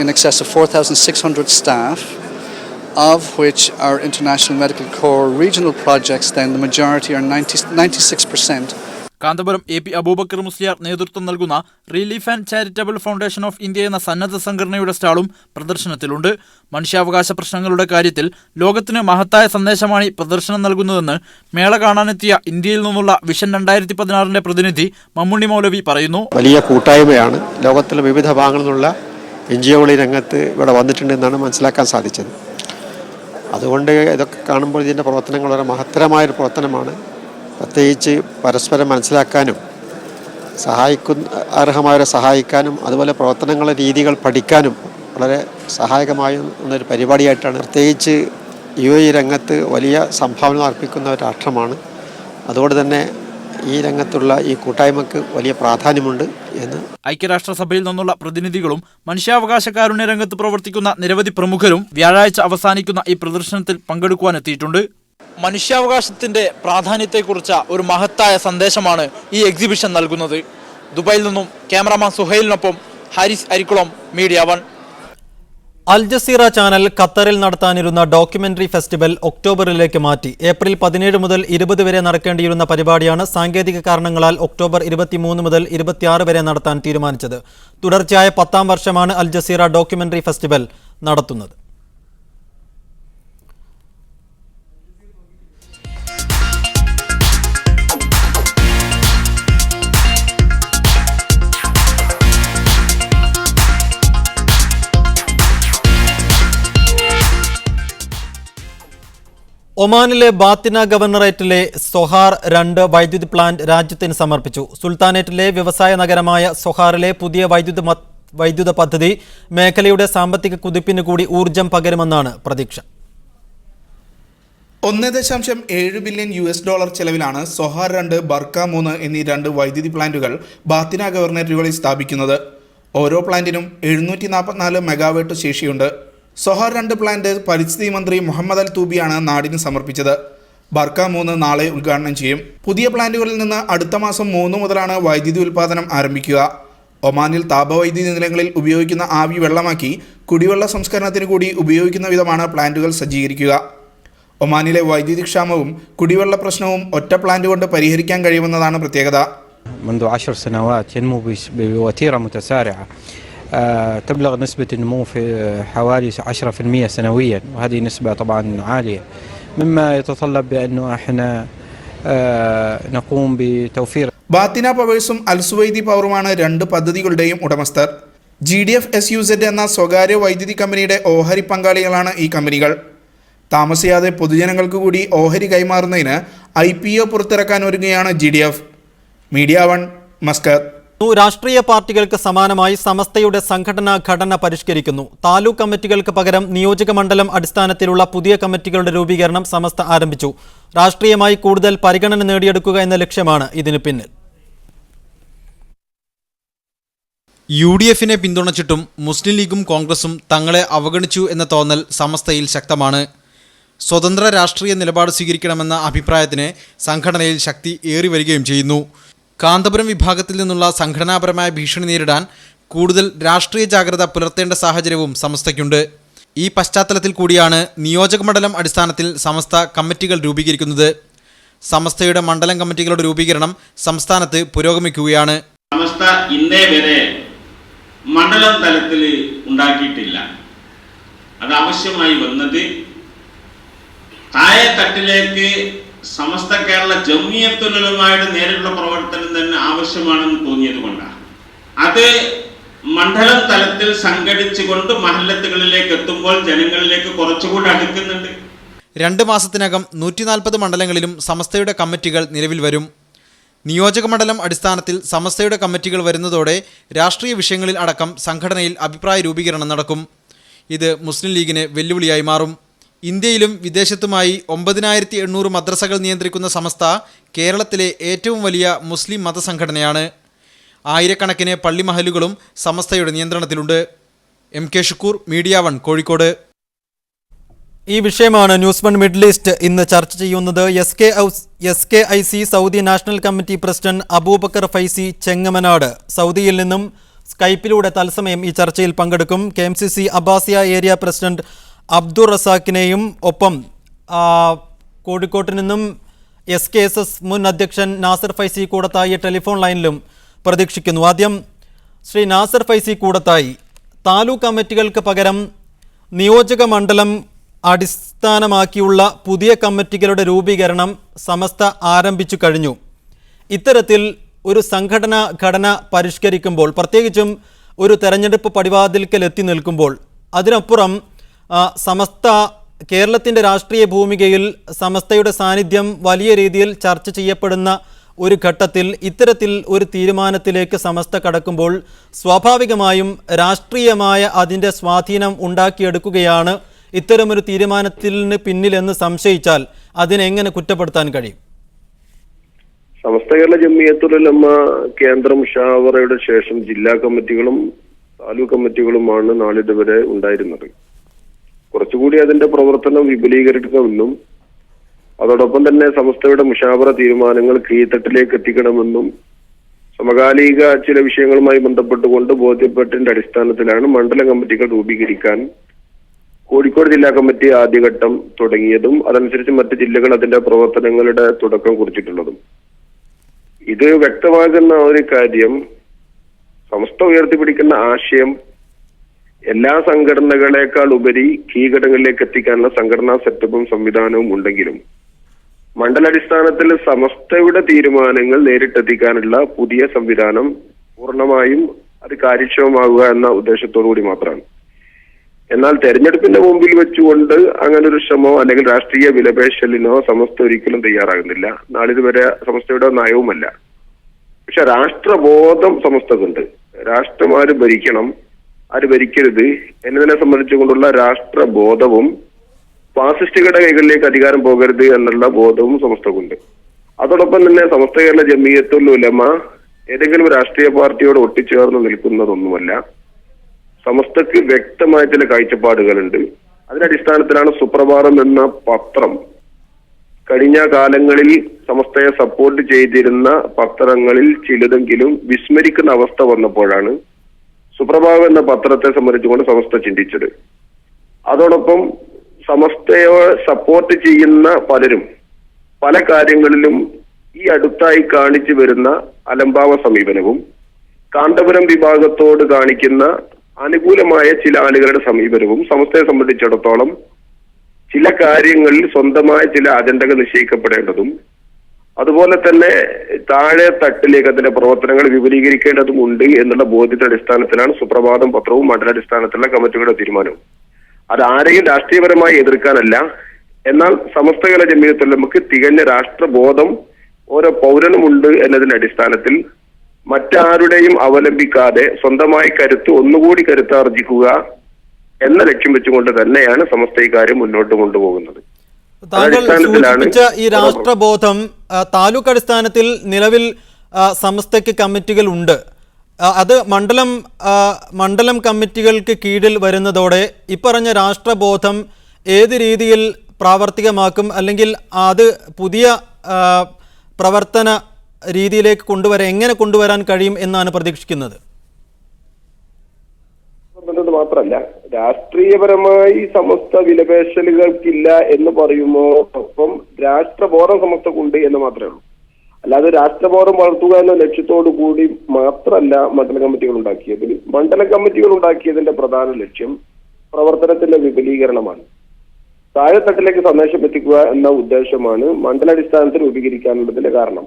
in excess of 4,600 staff, of which our International Medical Corps regional projects, then the majority are 96%. Kanthapuram AP Abubakar Musliyar നേതൃത്വം നൽകുന്ന relief and charitable foundation of India എന്ന സന്നദ്ധ സംഘടനയുടെ സ്റ്റാളും പ്രദർശനത്തിലുണ്ട്. മനുഷ്യാവകാശ പ്രശ്നങ്ങളുടെ കാര്യത്തിൽ ലോകത്തിന് മഹത്തായ സന്ദേശമാണ് ഈ പ്രദർശനം നൽകുന്നതെന്ന് മേള കാണാനെത്തിയ ഇന്ത്യയിൽ നിന്നുള്ള വിഷൻ 2016 പ്രതിനിധി മമ്മുണ്ണി മൗലവി പറയുന്നു. വലിയ കൂട്ടായ്മയാണ്. ലോകത്തിലെ വിവിധ ഭാഗങ്ങളിൽ നിന്നുള്ള NGO രംഗത്ത് ഇവിടെ വന്നിട്ടുണ്ടെന്നാണ് മനസ്സിലാക്കാൻ സാധിച്ചത്. അതുകൊണ്ട് ഇതൊക്കെ കാണുമ്പോൾ ഇതിൻ്റെ പ്രവർത്തനങ്ങൾ വളരെ മഹത്തരമായൊരു പ്രവർത്തനമാണ്. പ്രത്യേകിച്ച് പരസ്പരം മനസ്സിലാക്കാനും അർഹമായവരെ സഹായിക്കാനും അതുപോലെ പ്രവർത്തനങ്ങളുടെ രീതികൾ പഠിക്കാനും വളരെ സഹായകമായൊരു പരിപാടിയായിട്ടാണ്. പ്രത്യേകിച്ച് UAE രംഗത്ത് വലിയ സംഭാവന അർപ്പിക്കുന്ന ഒരു രാഷ്ട്രമാണ്. അതുകൊണ്ട് തന്നെ ഈ രംഗത്തുള്ള ഈ കൂട്ടായ്മക്ക് വലിയ പ്രാധാന്യമുണ്ട് എന്ന്. ഐക്യരാഷ്ട്രസഭയിൽ നിന്നുള്ള പ്രതിനിധികളും മനുഷ്യാവകാശ കാരുണ്യ രംഗത്ത് പ്രവർത്തിക്കുന്ന നിരവധി പ്രമുഖരും വ്യാഴാഴ്ച അവസാനിക്കുന്ന ഈ പ്രദർശനത്തിൽ പങ്കെടുക്കുവാനെത്തിയിട്ടുണ്ട്. മനുഷ്യാവകാശത്തിന്റെ പ്രാധാന്യത്തെക്കുറിച്ച ഒരു മഹത്തായ സന്ദേശമാണ് ഈ എക്സിബിഷൻ നൽകുന്നത്. ദുബായിൽ നിന്നും ക്യാമറാമാൻ സുഹൈലിനൊപ്പം Haris Arikkulam, Media 1. Al Jazeera channel ഖത്തറിൽ നടത്താനിരുന്ന ഡോക്യുമെന്ററി ഫെസ്റ്റിവൽ ഒക്ടോബറിലേക്ക് മാറ്റി. ഏപ്രിൽ 17 മുതൽ 20 വരെ നടക്കേണ്ടിയിരുന്ന പരിപാടിയാണ് സാങ്കേതിക കാരണങ്ങളാൽ ഒക്ടോബർ 23 മുതൽ 26 വരെ നടത്താൻ തീരുമാനിച്ചത്. തുടർച്ചയായ 10ാം വർഷമാണ് അൽ ജസീറ ഡോക്യുമെന്ററി ഫെസ്റ്റിവൽ നടത്തുന്നത്. ഒമാനിലെ ബാത്തിന ഗവർണറേറ്റിലെ സൊഹാർ 2 വൈദ്യുതി പ്ലാന്റ് രാജ്യത്തിന് സമർപ്പിച്ചു. സുൽത്താനേറ്റിലെ വ്യവസായ നഗരമായ സൊഹാറിലെ പുതിയ വൈദ്യുത പദ്ധതി മേഖലയുടെ സാമ്പത്തിക കുതിപ്പിന് കൂടി ഊർജം പകരുമെന്നാണ് പ്രതീക്ഷ. $1.7 ബില്യൺ ചെലവിലാണ് സൊഹാർ 2, ബർക്ക 3 എന്നീ 2 വൈദ്യുതി പ്ലാന്റുകൾ ബാത്തിന ഗവർണറേറ്റുകളിൽ സ്ഥാപിക്കുന്നത്. ഓരോ പ്ലാന്റിനും 744 മെഗാവാട്ട് ശേഷിയുണ്ട്. സൊഹാർ 2 പ്ലാന്റ് പരിസ്ഥിതി മന്ത്രി മുഹമ്മദ് അൽ തൂബിയാണ് നാടിന് സമർപ്പിച്ചത്. ബർക്ക 3 നാളെ ഉദ്ഘാടനം ചെയ്യും. പുതിയ പ്ലാന്റുകളിൽ നിന്ന് അടുത്ത മാസം 3 മുതലാണ് വൈദ്യുതി ഉൽപ്പാദനം ആരംഭിക്കുക. ഒമാനിൽ താപവൈദ്യുതി നിലയങ്ങളിൽ ഉപയോഗിക്കുന്ന ആവി വെള്ളമാക്കി കുടിവെള്ള സംസ്കരണത്തിന് കൂടി ഉപയോഗിക്കുന്ന വിധമാണ് പ്ലാന്റുകൾ സജ്ജീകരിക്കുക. ഒമാനിലെ വൈദ്യുതി ക്ഷാമവും കുടിവെള്ള പ്രശ്നവും ഒറ്റ പ്ലാന്റ് കൊണ്ട് പരിഹരിക്കാൻ കഴിയുമെന്നതാണ് പ്രത്യേകത. منذ 10 سنوات ينمو بوتيرة متسارعة. تبلغ نسبة النمو في حوالي 10% سنويا، وهذه نسبة طبعا عالية مما يتطلب بأنه احنا نقوم بتوفير. ബാത്തിന പവേഴ്സും അൽസുവൈദി പവറുമാണ് 2 പദ്ധതികളുടെയും ഉടമസ്ഥർ. GDF SUZ എന്ന സ്വകാര്യ വൈദ്യുതി കമ്പനിയുടെ ഓഹരി പങ്കാളികളാണ് ഈ കമ്പനികൾ. താമസിയാതെ പൊതുജനങ്ങൾക്ക് കൂടി ഓഹരി കൈമാറുന്നതിന് IPO പുറത്തിറക്കാൻ ഒരുങ്ങുകയാണ് GDF. Media 1, Muscat. രാഷ്ട്രീയ പാർട്ടികൾക്ക് സമാനമായി സമസ്തയുടെ സംഘടനാ ഘടന പരിഷ്കരിക്കുന്നു. താലൂക്ക് കമ്മിറ്റികൾക്ക് പകരം നിയോജക മണ്ഡലം അടിസ്ഥാനത്തിലുള്ള പുതിയ കമ്മിറ്റികളുടെ രൂപീകരണം സമസ്ത ആരംഭിച്ചു. രാഷ്ട്രീയമായി കൂടുതൽ പരിഗണന നേടിയെടുക്കുക എന്ന ലക്ഷ്യമാണ് ഇതിന് പിന്നിൽ. UDFിനെ പിന്തുണച്ചിട്ടും മുസ്ലിം ലീഗും കോൺഗ്രസും തങ്ങളെ അവഗണിച്ചു എന്ന തോന്നൽ സമസ്തയിൽ ശക്തമാണ്. സ്വതന്ത്ര രാഷ്ട്രീയ നിലപാട് സ്വീകരിക്കണമെന്ന അഭിപ്രായത്തിന് സംഘടനയിൽ ശക്തി ഏറി വരികയും ചെയ്യുന്നു. കാന്തപുരം വിഭാഗത്തിൽ നിന്നുള്ള സംഘടനാപരമായ ഭീഷണി നേരിടാൻ കൂടുതൽ രാഷ്ട്രീയ ജാഗ്രത പുലർത്തേണ്ട സാഹചര്യവും സമസ്തയ്ക്കുണ്ട്. ഈ പശ്ചാത്തലത്തിൽ കൂടിയാണ് നിയോജകമണ്ഡലം അടിസ്ഥാനത്തിൽ സമസ്ത കമ്മിറ്റികൾ രൂപീകരിക്കുന്നത്. സമസ്തയുടെ മണ്ഡലം കമ്മിറ്റികളുടെ രൂപീകരണം സംസ്ഥാനത്ത് പുരോഗമിക്കുകയാണ്. സമസ്ത ഇന്നേ വരെ മണ്ഡലം തലത്തിൽ ഉണ്ടാക്കിയിട്ടില്ല. അത് ആവശ്യമായി വന്നത് താഴെ തട്ടിലേക്ക് സമസ്ത കേരള ജംഇയ്യത്തുൽ ഉലമായുടെ നേരിട്ടുള്ള പ്രവർത്തനം തന്നെ ആവശ്യമാണെന്ന് തോന്നിയത് കൊണ്ടാണ്. അത് മണ്ഡലം തലത്തിൽ സംഘടിച്ചുകൊണ്ട് മഹല്ലത്തുകളിലേക്ക് എത്തുമ്പോൾ ജനങ്ങളിലേക്ക് കുറച്ചുകൂടി അടുക്കുന്നുണ്ട്. 2 മാസത്തിനകം 140 മണ്ഡലങ്ങളിലും സമസ്തയുടെ കമ്മിറ്റികൾ നിലവിൽ വരും. നിയോജകമണ്ഡലം അടിസ്ഥാനത്തിൽ സമസ്തയുടെ കമ്മിറ്റികൾ വരുന്നതോടെ രാഷ്ട്രീയ വിഷയങ്ങളിൽ അടക്കം സംഘടനയിൽ അഭിപ്രായ രൂപീകരണം നടക്കും. ഇത് മുസ്ലിം ലീഗിന് വെല്ലുവിളിയായി മാറും. ഇന്ത്യയിലും വിദേശത്തുമായി 9800 മദ്രസകൾ നിയന്ത്രിക്കുന്ന സമസ്ത കേരളത്തിലെ ഏറ്റവും വലിയ മുസ്ലിം മതസംഘടനയാണ്. ആയിരക്കണക്കിന് പള്ളിമഹലുകളും സമസ്തയുടെ നിയന്ത്രണത്തിലുണ്ട്. MK Shukoor, media 1, Kozhikode. ഈ വിഷയമാണ് ന്യൂസ് 1 മിഡിൽ ഈസ്റ്റ് ഇന്ന് ചർച്ച ചെയ്യുന്നത്. SKIC Saudi national committee president Abubakar Faizy Chengamanad സൗദിയിൽ നിന്നും സ്കൈപ്പിലൂടെ തത്സമയം ഈ ചർച്ചയിൽ പങ്കെടുക്കും. KMCC Abbasiya area president Abdul റസാഖിനെയും ഒപ്പം കോഴിക്കോട്ട് നിന്നും SKSS മുൻ അധ്യക്ഷൻ നാസർ ഫൈസി കൂടത്തായി ടെലിഫോൺ ലൈനിലും പ്രതീക്ഷിക്കുന്നു. ആദ്യം ശ്രീ നാസർ ഫൈസി കൂടത്തായി, താലൂക്ക് കമ്മിറ്റികൾക്ക് പകരം നിയോജക മണ്ഡലം അടിസ്ഥാനമാക്കിയുള്ള പുതിയ കമ്മിറ്റികളുടെ രൂപീകരണം സമസ്ത ആരംഭിച്ചു കഴിഞ്ഞു. ഇത്തരത്തിൽ ഒരു സംഘടനാ ഘടന പരിഷ്കരിക്കുമ്പോൾ, പ്രത്യേകിച്ചും ഒരു തെരഞ്ഞെടുപ്പ് പടിവാതിൽക്കൽ എത്തി നിൽക്കുമ്പോൾ, അതിനപ്പുറം സമസ്ത കേരളത്തിൻ്റെ രാഷ്ട്രീയ ഭൂമികയിൽ സമസ്തയുടെ സാന്നിധ്യം വലിയ രീതിയിൽ ചർച്ച ചെയ്യപ്പെടുന്ന ഒരു ഘട്ടത്തിൽ ഇത്തരത്തിൽ ഒരു തീരുമാനത്തിലേക്ക് സമസ്ത കടക്കുമ്പോൾ സ്വാഭാവികമായും രാഷ്ട്രീയമായ അതിൻ്റെ സ്വാധീനം ഉണ്ടാക്കിയെടുക്കുകയാണ് ഇത്തരമൊരു തീരുമാനത്തിന് പിന്നിലെന്ന് സംശയിച്ചാൽ അതിനെങ്ങനെ കുറ്റപ്പെടുത്താൻ കഴിയും? സമസ്ത കേരള ജംഇയ്യത്തുൽ ഉലമ കേന്ദ്ര മുശാവറയുടെ ശേഷം ജില്ലാ കമ്മിറ്റികളും താലൂക്ക് കമ്മിറ്റികളുമാണ് നാളിതുവരെ ഉണ്ടായിരുന്നത്. കുറച്ചുകൂടി അതിന്റെ പ്രവർത്തനം വിപുലീകരിക്കണമെന്നും അതോടൊപ്പം തന്നെ സമസ്തയുടെ മുശാവറ തീരുമാനങ്ങൾ കീഴ്ത്തട്ടിലേക്ക് എത്തിക്കണമെന്നും സമകാലിക ചില വിഷയങ്ങളുമായി ബന്ധപ്പെട്ടുകൊണ്ട് ബോധ്യപ്പെട്ടതിന്റെ അടിസ്ഥാനത്തിലാണ് മണ്ഡലം കമ്മിറ്റികൾ രൂപീകരിക്കാൻ കോഴിക്കോട് ജില്ലാ കമ്മിറ്റി ആദ്യഘട്ടം തുടങ്ങിയതും അതനുസരിച്ച് മറ്റ് ജില്ലകൾ അതിന്റെ പ്രവർത്തനങ്ങളുടെ തുടക്കം കുറിച്ചിട്ടുള്ളതും. ഇത് വ്യക്തമാകുന്ന ഒരു കാര്യം, സമസ്ത ഉയർത്തിപ്പിടിക്കുന്ന ആശയം എല്ലാ സംഘടനകളെക്കാൾ ഉപരി കീഴ്ഘടകങ്ങളിലേക്ക് എത്തിക്കാനുള്ള സംഘടനാ സെറ്റപ്പും സംവിധാനവും ഉണ്ടെങ്കിലും മണ്ഡലാടിസ്ഥാനത്തിൽ സമസ്തയുടെ തീരുമാനങ്ങൾ നേരിട്ടെത്തിക്കാനുള്ള പുതിയ സംവിധാനം പൂർണ്ണമായും അത് കാര്യക്ഷമമാകുക എന്ന ഉദ്ദേശത്തോടു കൂടി മാത്രമാണ്. എന്നാൽ തെരഞ്ഞെടുപ്പിന്റെ മുമ്പിൽ വെച്ചുകൊണ്ട് അങ്ങനെ ഒരു ശ്രമമോ അല്ലെങ്കിൽ രാഷ്ട്രീയ വിലപേശലിനോ സമസ്ത ഒരിക്കലും തയ്യാറാകുന്നില്ല. നാളിതുവരെ സമസ്തയുടെ നയവുമല്ല. പക്ഷെ രാഷ്ട്രബോധം സമസ്തക്കുണ്ട്. രാഷ്ട്രം ആര് ഭരിക്കണം, ആര് ഭരിക്കരുത് എന്നതിനെ സംബന്ധിച്ചുകൊണ്ടുള്ള രാഷ്ട്രബോധവും ഫാസിസ്റ്റുകളുടെ കൈകളിലേക്ക് അധികാരം പോകരുത് എന്നുള്ള ബോധവും സമസ്തക്കുണ്ട്. അതോടൊപ്പം തന്നെ സമസ്ത കേരള ജംഇയ്യത്തുൽ ഉലമ ഏതെങ്കിലും രാഷ്ട്രീയ പാർട്ടിയോട് ഒട്ടിച്ചേർന്ന് നിൽക്കുന്നതൊന്നുമല്ല. സമസ്തക്ക് വ്യക്തമായ ചില കാഴ്ചപ്പാടുകളുണ്ട്. അതിനടിസ്ഥാനത്തിലാണ് സുപ്രഭാതം എന്ന പത്രം കഴിഞ്ഞ കാലങ്ങളിൽ സമസ്തയെ സപ്പോർട്ട് ചെയ്തിരുന്ന പത്രങ്ങളിൽ ചിലതെങ്കിലും വിസ്മരിക്കുന്ന അവസ്ഥ വന്നപ്പോഴാണ് സുപ്രഭാതം എന്ന പത്രത്തെ സംബന്ധിച്ചുകൊണ്ട് സമസ്ത ചിന്തിച്ചത്. അതോടൊപ്പം സമസ്തയെ സപ്പോർട്ട് ചെയ്യുന്ന പലരും പല കാര്യങ്ങളിലും ഈ അടുത്തായി കാണിച്ചു വരുന്ന അലംഭാവ സമീപനവും കാന്തപുരം വിഭാഗത്തോട് കാണിക്കുന്ന അനുകൂലമായ ചില ആളുകളുടെ സമീപനവും സമസ്തയെ സംബന്ധിച്ചിടത്തോളം ചില കാര്യങ്ങളിൽ സ്വന്തമായ ചില അജണ്ടകൾ നിശ്ചയിക്കപ്പെടേണ്ടതും അതുപോലെ തന്നെ താഴെ തട്ടിലേക്ക് അതിന്റെ പ്രവർത്തനങ്ങൾ വിപുലീകരിക്കേണ്ടതും ഉണ്ട് എന്നുള്ള ബോധ്യത്തിന്റെ അടിസ്ഥാനത്തിലാണ് സുപ്രഭാതം പത്രവും മണ്ഡലാടിസ്ഥാനത്തിലുള്ള കമ്മിറ്റികളുടെ തീരുമാനവും. അത് ആരെയും രാഷ്ട്രീയപരമായി എതിർക്കാനല്ല, എന്നാൽ സമസ്ത കേരള ജംഇയ്യത്തുൽ ഉലമക്ക് തികഞ്ഞ രാഷ്ട്രബോധം ഓരോ പൗരനുമുണ്ട് എന്നതിന്റെ അടിസ്ഥാനത്തിൽ മറ്റാരുടെയും അവലംബിക്കാതെ സ്വന്തമായി കരുത്ത് ഒന്നുകൂടി കരുത്താർജിക്കുക എന്ന ലക്ഷ്യം വെച്ചുകൊണ്ട് തന്നെയാണ് സമസ്ത ഈ കാര്യം മുന്നോട്ട് കൊണ്ടുപോകുന്നത്. താങ്കൾ സൂചിപ്പിച്ച ഈ രാഷ്ട്രബോധം താലൂക്ക് അടിസ്ഥാനത്തിൽ നിലവിൽ സമസ്തയ്ക്ക് കമ്മിറ്റികൾ ഉണ്ട്. അത് മണ്ഡലം കമ്മിറ്റികൾക്ക് കീഴിൽ വരുന്നതോടെ ഇപ്പറഞ്ഞ രാഷ്ട്രബോധം ഏത് രീതിയിൽ പ്രാവർത്തികമാക്കും, അല്ലെങ്കിൽ അത് പുതിയ പ്രവർത്തന രീതിയിലേക്ക് എങ്ങനെ കൊണ്ടുവരാൻ കഴിയും എന്നാണ് പ്രതീക്ഷിക്കുന്നത്? മാത്രമല്ല, രാഷ്ട്രീയപരമായി സമസ്ത വിലപേശലുകൾക്കില്ല എന്ന് പറയുമ്പോഴൊപ്പം രാഷ്ട്രബോധം സമസ്തക്കുണ്ട് എന്ന് മാത്രമേ ഉള്ളൂ. അല്ലാതെ രാഷ്ട്രബോധം വളർത്തുക എന്ന ലക്ഷ്യത്തോടു കൂടി മാത്രമല്ല മണ്ഡല കമ്മിറ്റികൾ ഉണ്ടാക്കിയത്. മണ്ഡല കമ്മിറ്റികൾ ഉണ്ടാക്കിയതിന്റെ പ്രധാന ലക്ഷ്യം പ്രവർത്തനത്തിന്റെ വിപുലീകരണമാണ്. താഴെത്തട്ടിലേക്ക് സന്ദേശം എത്തിക്കുക എന്ന ഉദ്ദേശമാണ് മണ്ഡലാടിസ്ഥാനത്തിൽ രൂപീകരിക്കാനുള്ളതിന്റെ കാരണം.